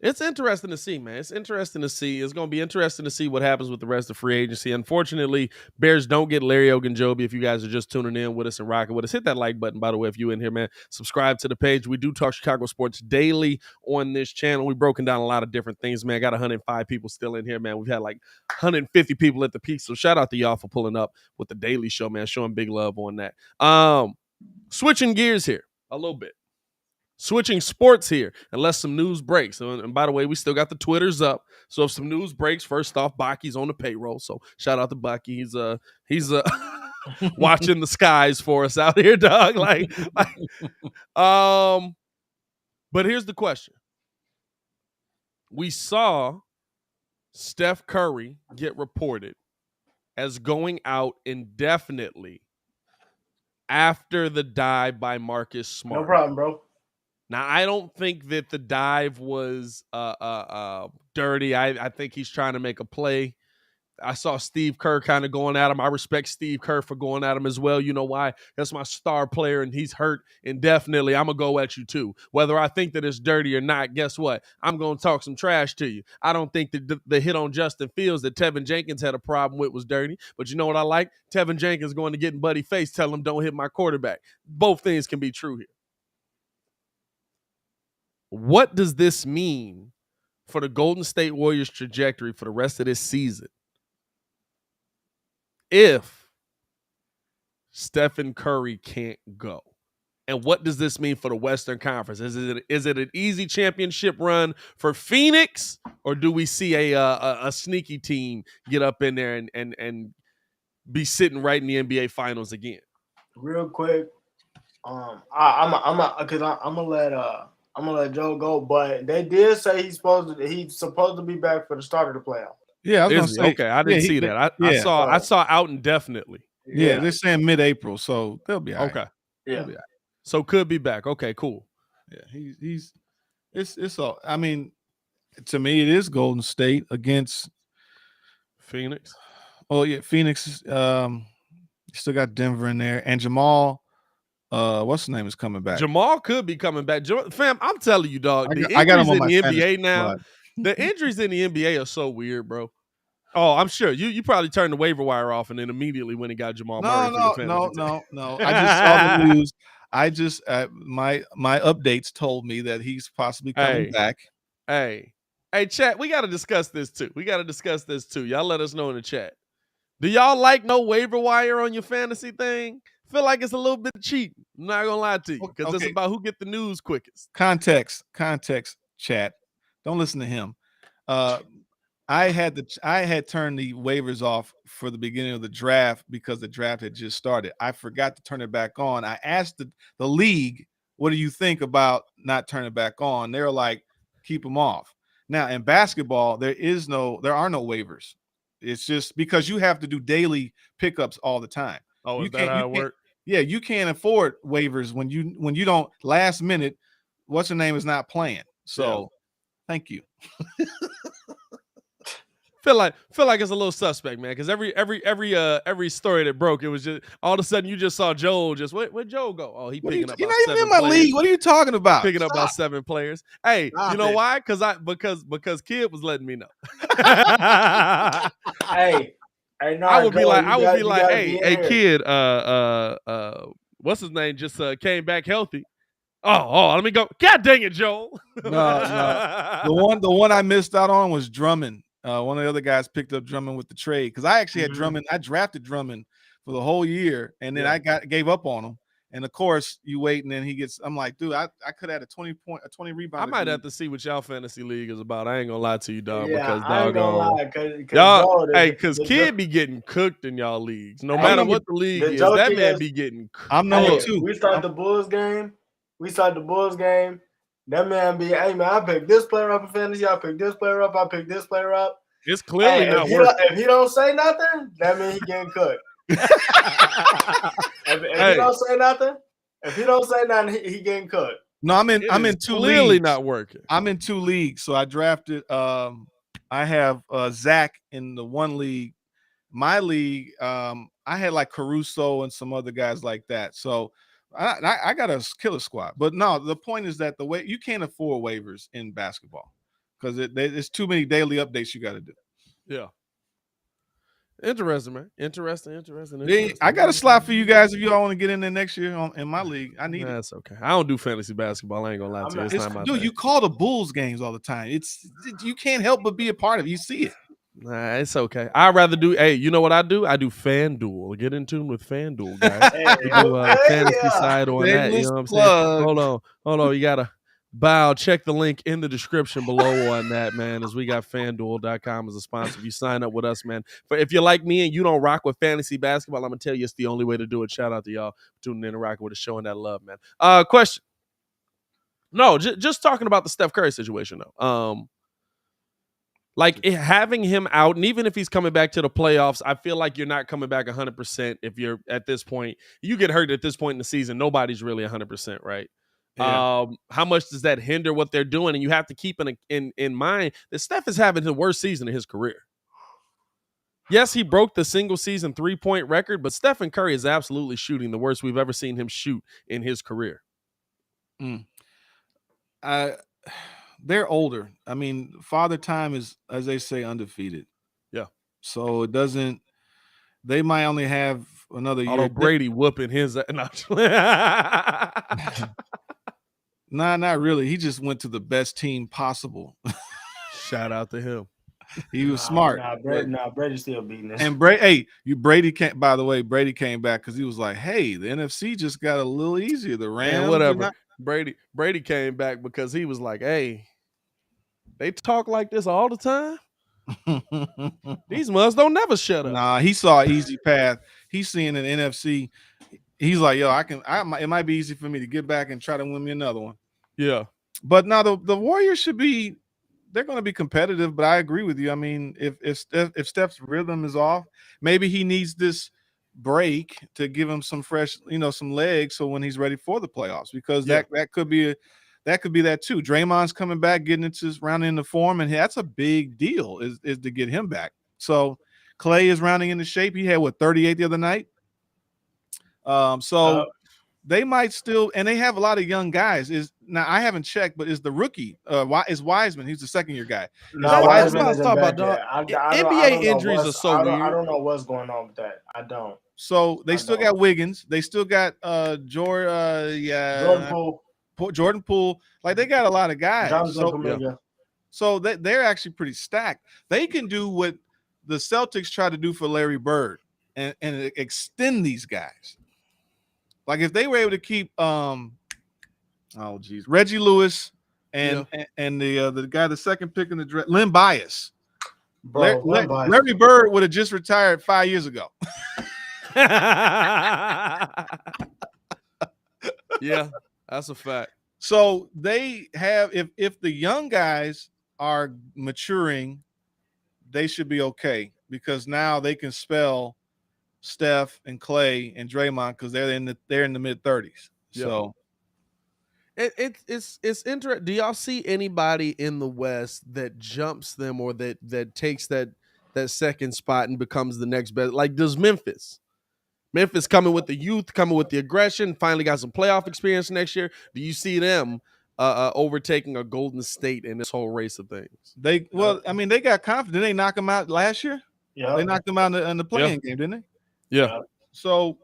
It's interesting to see, man. It's interesting to see. It's going to be interesting to see what happens with the rest of free agency. Unfortunately, Bears don't get Larry Ogunjobi. If you guys are just tuning in with us and rocking with us, hit that like button, by the way, if you're in here, man. Subscribe to the page. We do talk Chicago sports daily on this channel. We've broken down a lot of different things, man. Got 105 people still in here, man. We've had like 150 people at the peak. So shout out to y'all for pulling up with the Daily Show, man. Showing big love on that. Switching gears here a little bit. Switching sports here, unless some news breaks. And by the way, we still got the Twitters up. So if some news breaks, first off, Baki's on the payroll. So shout out to Baki. He's watching the skies for us out here, dog. But here's the question. We saw Steph Curry get reported as going out indefinitely after the dive by Marcus Smart. No problem, bro. Now, I don't think that the dive was dirty. I think he's trying to make a play. I saw Steve Kerr kind of going at him. I respect Steve Kerr for going at him as well. You know why? That's my star player, and he's hurt indefinitely. I'm going to go at you too. Whether I think that it's dirty or not, guess what? I'm going to talk some trash to you. I don't think that the hit on Justin Fields that Tevin Jenkins had a problem with was dirty. But you know what I like? Tevin Jenkins going to get in Buddy face, tell him don't hit my quarterback. Both things can be true here. What does this mean for the Golden State Warriors trajectory for the rest of this season if Stephen Curry can't go? And what does this mean for the Western Conference? Is it an easy championship run for Phoenix, or do we see a sneaky team get up in there and be sitting right in the NBA Finals again? Real quick, I'm gonna let Joe go, but they did say he's supposed to be back for the start of the playoff. Yeah, I was gonna say, okay. I didn't see that. I saw out indefinitely. Yeah, they're saying mid-April, so they'll be all right. Okay. Yeah. So could be back. Okay, cool. Yeah, it's all. I mean, to me, it is Golden State against Phoenix. Oh yeah, Phoenix. Still got Denver in there, and Jamal. What's his name is coming back? Jamal could be coming back. Fam, I'm telling you, dog. I got him on in my the NBA now. Squad. The injuries in the NBA are so weird, bro. Oh, I'm sure you probably turned the waiver wire off and then immediately when he got Jamal Murray. No. I just saw the news. I just my updates told me that he's possibly coming back. Hey, chat, we got to discuss this too. Y'all let us know in the chat. Do y'all like no waiver wire on your fantasy thing? Feel like it's a little bit cheap. I'm not gonna lie to you, because it's about who get the news quickest. Context, chat. Don't listen to him. I had turned the waivers off for the beginning of the draft because the draft had just started. I forgot to turn it back on. I asked the league, what do you think about not turning it back on? They're like, keep them off. Now in basketball, there are no waivers. It's just because you have to do daily pickups all the time. Oh, is that how it works? Yeah, you can't afford waivers when you don't last minute. What's the name is not playing. So, thank you. Feel like it's a little suspect, man. Because every story that broke, it was just all of a sudden you just saw Joel. Just where'd Joel go? Oh, he picking up. You're not even in my league. What are you talking about? Picking up about 7 players. Hey, you know why? Because Kid was letting me know. Hey, I would be like, hey, Kid, what's his name? Just came back healthy. Oh, let me go. God dang it, Joel. No. The one I missed out on was Drummond. One of the other guys picked up Drummond with the trade because I actually had Drummond. I drafted Drummond for the whole year, and then I gave up on him. And of course, you wait, and then he gets. I'm like, dude, I could have had a 20 rebound. I might have to see what y'all fantasy league is about. I ain't gonna lie to you, dog. Yeah, because I ain't gonna lie, y'all, because Kid be getting cooked in y'all leagues. No matter what the league is, that man be getting cooked. I'm number 2. We start the Bulls game. That man be, hey man, I picked this player up in fantasy. I picked this player up. I picked this player up. It's clearly not working. If he don't say nothing, that means he getting cooked. If he don't say nothing, he getting cooked. No, I'm in 2 leagues. Clearly not working. I'm in 2 leagues, so I drafted. I have Zach in the 1 league. My league, I had like Caruso and some other guys like that. So I got a killer squad. But no, the point is that you can't afford waivers in basketball because there's too many daily updates you got to do. Yeah. Interesting, man. Interesting. I got a slot for you guys if you all want to get in there next year in my league. I need That's okay. I don't do fantasy basketball. I ain't gonna lie to you. It's not my thing. You call the Bulls games all the time. You can't help but be a part of it. You see it. Nah, it's okay. I'd rather do. Hey, you know what I do? I do FanDuel. Get in tune with FanDuel, guys. Fantasy side on that. You know what I'm saying? Hold on. You gotta check the link in the description below on that, man. As we got FanDuel.com as a sponsor. If you sign up with us, man. If you're like me and you don't rock with fantasy basketball, I'm gonna tell you it's the only way to do it. Shout out to y'all for tuning in and rocking with us, showing that love, man. Question. No, just talking about the Steph Curry situation though. Like having him out, and even if he's coming back to the playoffs, I feel like you're not coming back 100% if you're at this point. You get hurt at this point in the season. Nobody's really 100%, right? Yeah. How much does that hinder what they're doing? And you have to keep in mind that Steph is having the worst season of his career. Yes, he broke the single season 3-point record, but Stephen Curry is absolutely shooting the worst we've ever seen him shoot in his career. They're older. I mean, Father Time is, as they say, undefeated. Yeah. So it doesn't. They might only have another year. Although Brady whooping his. Nah, not really. He just went to the best team possible. Shout out to him. He was smart. Brady's still beating us. And Brady came. By the way, Brady came back because he was like, "Hey, the NFC just got a little easier. The Rams, whatever." Brady came back because he was like, "Hey, they talk like this all the time. These mugs don't never shut up." Nah, he saw an easy path. He's seeing an NFC. He's like, "Yo, it might be easy for me to get back and try to win me another one." Yeah, but now the Warriors should be. They're going to be competitive, but I agree with you. I mean, if Steph's rhythm is off, maybe he needs this break to give him some fresh, some legs, so when he's ready for the playoffs, because that could be that too. Draymond's coming back, getting into rounding into form, and that's a big deal is to get him back. So Clay is rounding into shape. He had 38 the other night. they might still, and they have a lot of young guys. Now I haven't checked, but is the rookie is Wiseman? He's the second-year guy. No, That's Wiseman what I was isn't talking back about, dog. yet. I NBA don't know injuries are so weird. I don't know what's going on with that. I don't. So they still got Wiggins. They still got Jordan Poole. Jordan Poole. Like they got a lot of guys. So they're actually pretty stacked. They can do what the Celtics try to do for Larry Bird and extend these guys. Like if they were able to keep Reggie Lewis and the guy, the second pick in the draft, Len Bias. Bro, Larry Bird would have just retired 5 years ago. Yeah, that's a fact. So they have, if the young guys are maturing, they should be okay because now they can spell Steph and Clay and Draymond because they're in the mid-30s. Yeah. So it's interesting. Do y'all see anybody in the West that jumps them or that takes that second spot and becomes the next best? Like, does Memphis coming with the youth, coming with the aggression, finally got some playoff experience next year? Do you see them overtaking a Golden State in this whole race of things? They got confidence. Didn't they knock them out last year? Yeah, they knocked them out in the playing game, didn't they? Yeah. So,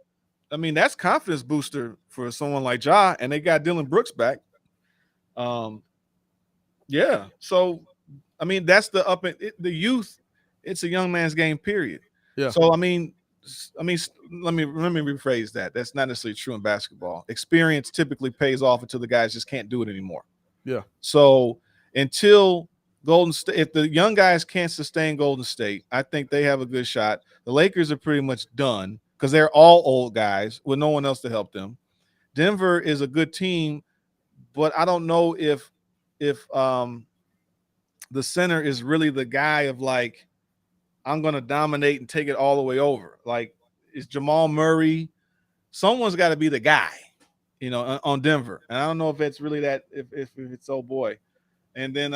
I mean, that's confidence booster for someone like Ja, and they got Dylan Brooks back. Yeah. So, I mean, that's the youth. It's a young man's game, period. Yeah. So, I mean, let me rephrase that. That's not necessarily true in basketball. Experience typically pays off until the guys just can't do it anymore. Yeah. So until Golden State, if the young guys can't sustain Golden State, I think they have a good shot. The Lakers are pretty much done because they're all old guys with no one else to help them. Denver is a good team, but I don't know if the center is really the guy of like, I'm going to dominate and take it all the way over. Like, it's Jamal Murray. Someone's got to be the guy, on Denver. And I don't know if it's really that, if it's oh boy. And then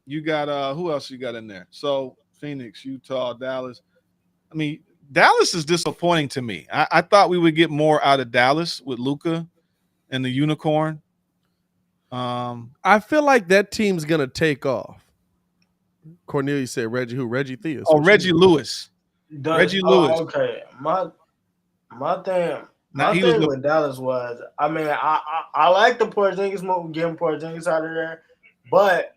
you got who else you got in there? So Phoenix, Utah, Dallas. I mean, Dallas is disappointing to me. I thought we would get more out of Dallas with Luka and the unicorn. I feel like that team's gonna take off. Cornelius said Reggie who? Reggie Theus. Oh, Reggie Lewis. Reggie Lewis. Okay. My thing with Dallas was, I mean, I like the Porzingis move, getting Porzingis out of there, but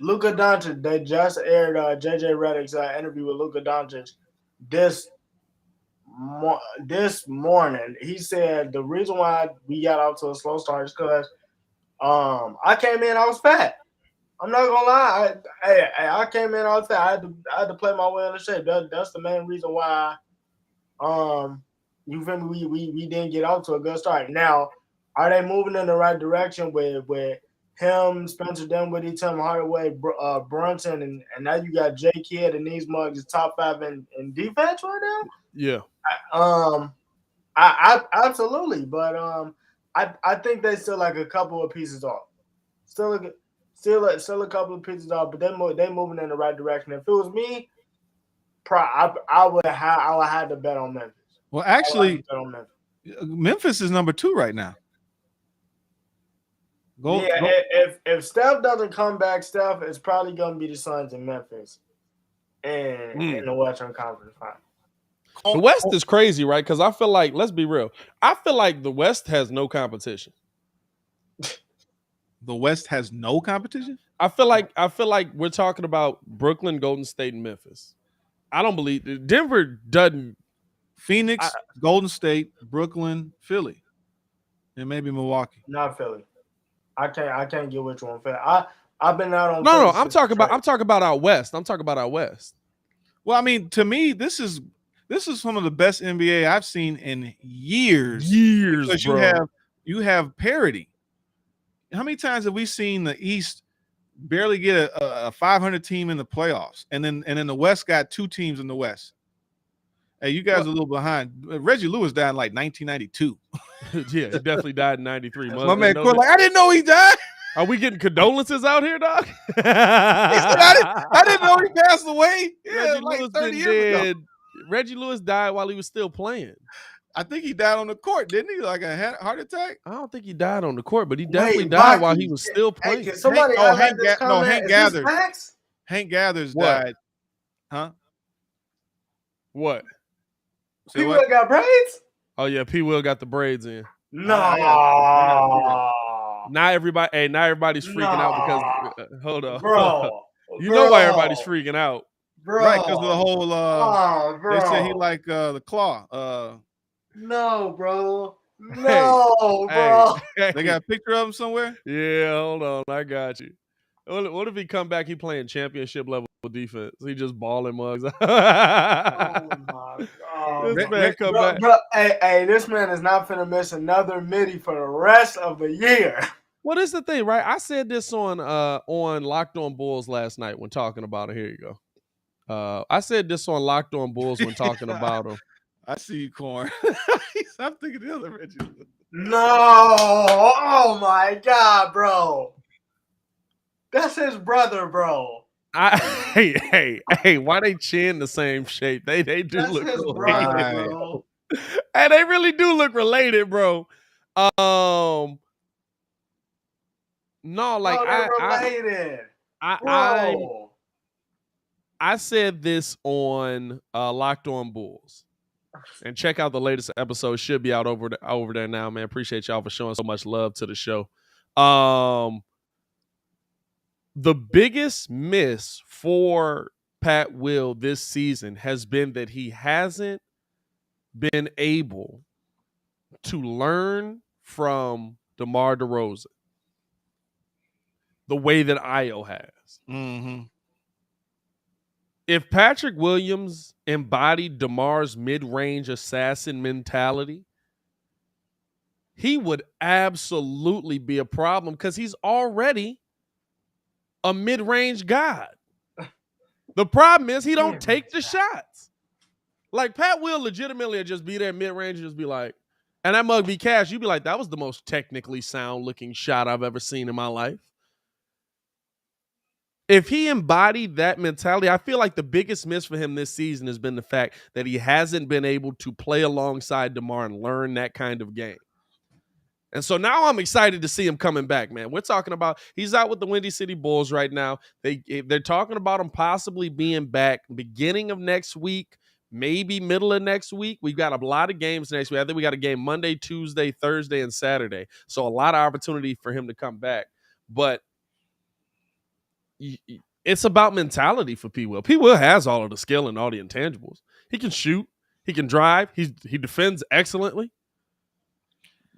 Luka Doncic, they just aired JJ Redick's interview with Luka Doncic this morning. He said the reason why we got off to a slow start is because I came in, I was fat. I'm not gonna lie. I came in, I was fat. I had to play my way in the shape. That's the main reason why. You feel me? We didn't get off to a good start. Now, are they moving in the right direction with him, Spencer Dinwiddie, Tim Hardaway, Brunson, and now you got J Kidd and these mugs is top 5 in defense right now? Yeah. I absolutely, but I think they still like a couple of pieces off. Still a couple of pieces off, but they moving in the right direction. If it was me, I would have to bet on Memphis. Well, actually, Memphis is number 2 right now. If Steph doesn't come back, Steph is probably going to be the Suns in Memphis in the Western Conference Final. The West is crazy, right? Because I feel like, let's be real, I feel like the West has no competition. The West has no competition? I feel like we're talking about Brooklyn, Golden State, and Memphis. I don't believe Denver doesn't. Phoenix, Golden State, Brooklyn, Philly, and maybe Milwaukee. Not Philly. I can't get which one. I've been out on. No. I'm talking about out west. Well, I mean, to me, this is one of the best NBA I've seen in years. Because bro. you have parity. How many times have we seen the East barely get a 500 team in the playoffs, and then the West got 2 teams in the West? Hey, you guys are a little behind. Reggie Lewis died in like 1992. Yeah, he definitely died in 93. My man Court, like, I didn't know he died. Are we getting condolences out here, dog? He said, I didn't know he passed away. Yeah, Reggie like Lewis 30 years ago. Reggie Lewis died while he was still playing. I think he died on the court, didn't he? Like a heart attack? I don't think he died on the court, but he definitely died while he was still playing. Hey, can somebody highlight this comment? Hank Gathers. Hank Gathers died. Huh? What? P. Will got braids? Oh yeah, P. Will got the braids in. No. Not everybody. Hey, not everybody's freaking out because. Hold on, bro. You know why everybody's freaking out, bro? Right? Because of the whole. They say he like the claw. No, bro. No, bro. They got a picture of him somewhere? Yeah, hold on. I got you. What if he come back, he playing championship level defense? He just balling mugs. Oh, my God. This man come back. Bro, hey, this man is not finna miss another midi for the rest of the year. What is the thing, right? I said this on Locked On Bulls last night when talking about it. Here you go. I said this on Locked On Bulls when talking about him. I see you, Corn. I'm thinking the other Reggie. No. Oh, my God, bro. That's his brother, bro. Hey, why they chin the same shape? They do That's look his related, brother, bro. Hey, they really do look related, bro. No, like related. I said this on Locked On Bulls. And check out the latest episode. Should be out over there now, man. Appreciate y'all for showing so much love to the show. The biggest miss for Pat Will this season has been that he hasn't been able to learn from DeMar DeRozan the way that Io has. Mm-hmm. If Patrick Williams embodied DeMar's mid-range assassin mentality, he would absolutely be a problem because he's already a mid-range god. The problem is he don't take the shots. Like Pat will legitimately just be there mid-range and just be like, and that mug be cash. You'd be like, that was the most technically sound looking shot I've ever seen in my life. If he embodied that mentality, I feel like the biggest miss for him this season has been the fact that he hasn't been able to play alongside DeMar and learn that kind of game. And so now I'm excited to see him coming back, man. We're talking about he's out with the Windy City Bulls right now. They're talking about him possibly being back beginning of next week, maybe middle of next week. We've got a lot of games next week. I think we got a game Monday, Tuesday, Thursday, and Saturday. So a lot of opportunity for him to come back. But it's about mentality for P. Will. P. Will has all of the skill and all the intangibles. He can shoot. He can drive. He defends excellently.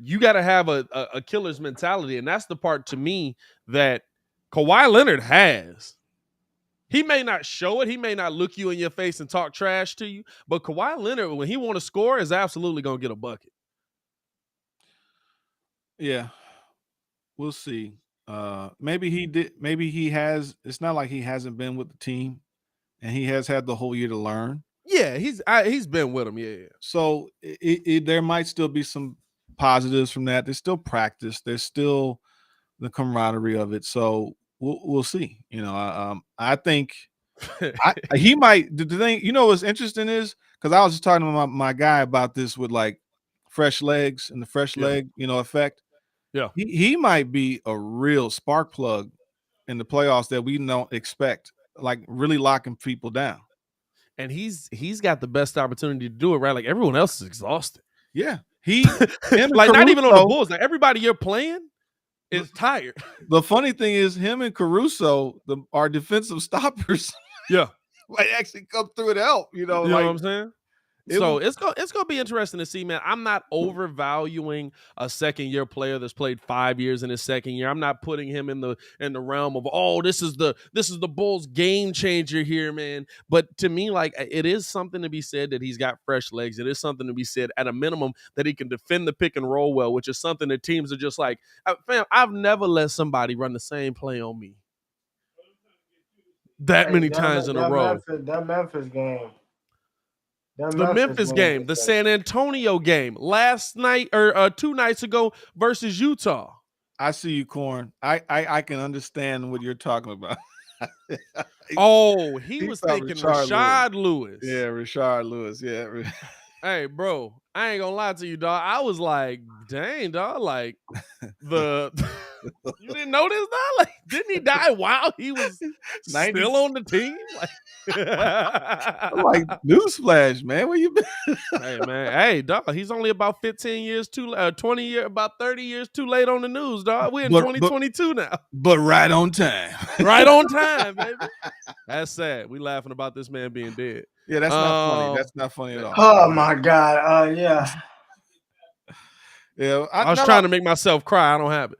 You got to have a killer's mentality, and that's the part to me that Kawhi Leonard has. He may not show it. He may not look you in your face and talk trash to you, but Kawhi Leonard, when he want to score, is absolutely going to get a bucket. Yeah. We'll see. Maybe he did. Maybe he has. It's not like he hasn't been with the team, and he has had the whole year to learn. Yeah, he's been with him. Yeah. So there might still be some positives from that. There's still practice. There's still the camaraderie of it. So we'll see. You know, I think he might. The thing, you know, what's interesting is because I was just talking to my guy about this with like fresh legs and the fresh leg, effect. Yeah, he might be a real spark plug in the playoffs that we don't expect, like really locking people down. And he's got the best opportunity to do it, right? Like everyone else is exhausted. Yeah, he like not even on the Bulls. Like everybody you're playing is tired. The funny thing is, him and Caruso, our defensive stoppers, might actually come through and help. You know what I'm saying? So it's gonna be interesting to see, man. I'm not overvaluing a second-year player that's played 5 years in his second year. I'm not putting him in the realm of this is the Bulls game changer here, man. But to me, like it is something to be said that he's got fresh legs. It is something to be said at a minimum that he can defend the pick and roll well, which is something that teams are just like, fam, I've never let somebody run the same play on me many times in a row. That Memphis game. The Memphis game, the San Antonio game last night or 2 nights ago versus Utah. I see you, Corn. I can understand what you're talking about. He was thinking Rashard Lewis. Yeah, Rashard Lewis. Yeah. Hey, bro, I ain't gonna lie to you, dog. I was like, dang, dog. Like you didn't know this, dog? Like, didn't he die while he was still on the team? Like, like newsflash, man. Where you been? Hey, man. Hey, dog. He's only about 15 years too, 20 years, about 30 years too late on the news, dog. We're in 2022 now. But right on time. Right on time, baby. That's sad. We laughing about this man being dead. Yeah, that's not funny. That's not funny at all. Oh my God. Yeah. Yeah, I was trying to make myself cry. I don't have it.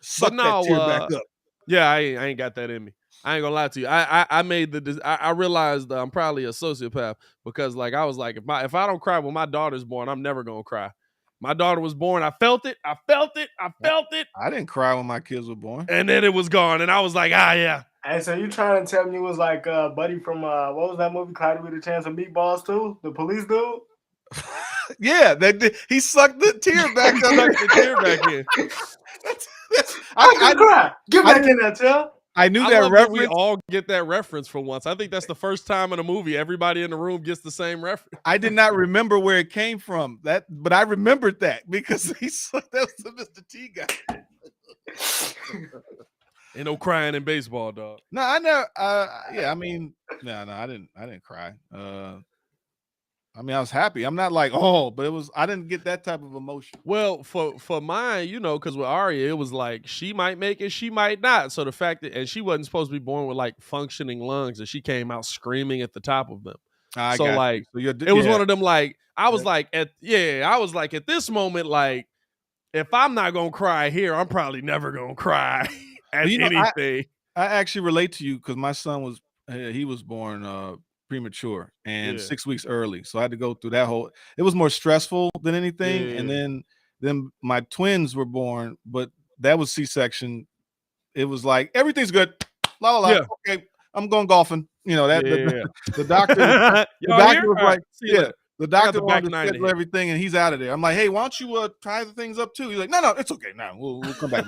Suck that tear back up. Yeah, I ain't got that in me. I ain't gonna lie to you. I realized I'm probably a sociopath because like I was like if I don't cry when my daughter's born, I'm never gonna cry. My daughter was born. I felt it. I didn't cry when my kids were born, and then it was gone. And I was like, yeah. Hey, so you trying to tell me it was like Buddy from what was that movie? Cloudy with a Chance of Meatballs too? The police dude. Yeah, he sucked the tear back up. The tear back in. I cry. Get back in there, Tim. I knew that reference. We all get that reference for once. I think that's the first time in a movie everybody in the room gets the same reference. I did not remember where it came from. But I remembered that because that was the Mr. T guy. Ain't no crying in baseball, dog. No, I never. Yeah, I mean, no, I didn't cry. I mean, I was happy. I'm not like, but I didn't get that type of emotion. Well, for mine, because with Aria, it was like she might make it, she might not. So the fact that, and she wasn't supposed to be born with like functioning lungs, and she came out screaming at the top of them. It was one of them like I was like at this moment, like if I'm not gonna cry here, I'm probably never gonna cry at anything. I actually relate to you because my son was born premature and 6 weeks early, so I had to go through that whole. It was more stressful than anything, and then my twins were born, but that was C-section. It was like everything's good, la la la. Yeah. Okay, I'm going golfing. The doctor. The doctor was like, the doctor wanted to schedule everything, and he's out of there. I'm like, hey, why don't you tie the things up too? He's like, no, it's okay. Now we'll come back.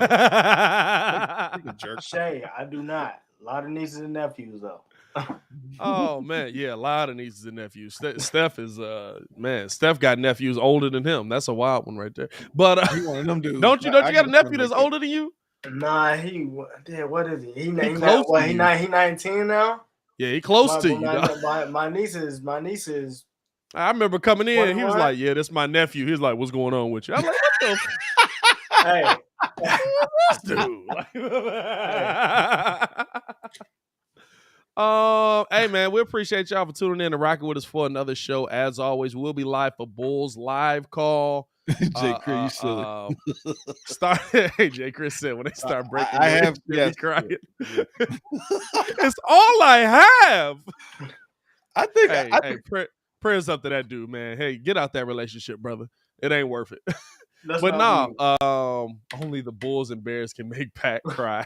Jerk. Shay, I do not. A lot of nieces and nephews though. Oh man, yeah, a lot of nieces and nephews. Steph is Steph got nephews older than him. That's a wild one right there. But one of them dudes. Don't you got a nephew that's older than you? Nah, what is he? He 19 now? Yeah, he close to you. My nieces. I remember coming in, and he was like, "Yeah, this is my nephew." He was like, "What's going on with you?" I'm like, "What the?" Hey, hey man, we appreciate y'all for tuning in and rocking with us for another show. As always, we'll be live for Bulls live call. Jay Chris, you silly. Hey, Jay Chris said when they start breaking, I have crying. It's all I have. I think. Hey, prayers up to that dude, man. Hey, get out that relationship, brother. It ain't worth it. But no, only the Bulls and Bears can make Pat cry.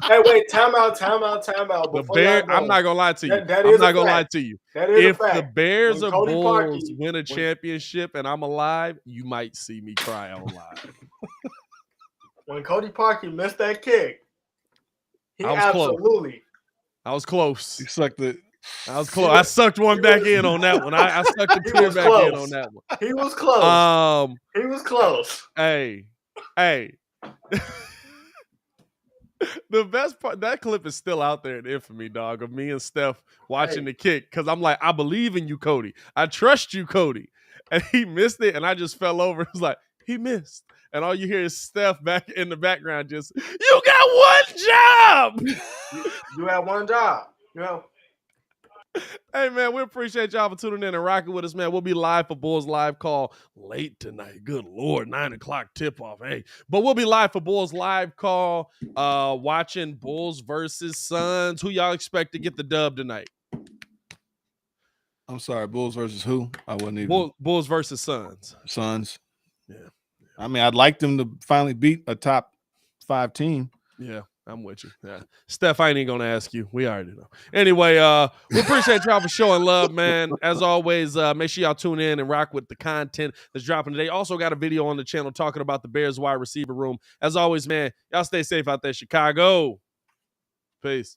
Hey, wait, time out. The Bear, I'm not gonna lie to you. I'm not gonna lie to you. If the Bears or Bulls win a championship and I'm alive, you might see me cry on live. When Cody Parkey missed that kick, I was close. You sucked it. I was close. I sucked one back in on that one. I sucked the tear back in on that one. He was close. He was close. Hey. The best part, that clip is still out there in infamy, dog, of me and Steph watching the kick. Because I'm like, I believe in you, Cody. I trust you, Cody. And he missed it, and I just fell over. It was like, he missed. And all you hear is Steph back in the background just, you got one job. You had one job. Hey, man, we appreciate y'all for tuning in and rocking with us, man. We'll be live for Bulls Live Call late tonight. Good Lord, 9 o'clock tip-off. Hey, but we'll be live for Bulls Live Call, watching Bulls versus Suns. Who y'all expect to get the dub tonight? I'm sorry, Bulls versus who? I wasn't even. Bulls versus Suns. Suns. Yeah. I mean, I'd like them to finally beat a top 5 team. Yeah. I'm with you. Yeah. Steph, I ain't even gonna ask you. We already know. Anyway, we appreciate y'all for showing love, man. As always, make sure y'all tune in and rock with the content that's dropping today. Also got a video on the channel talking about the Bears wide receiver room. As always, man, y'all stay safe out there, Chicago. Peace.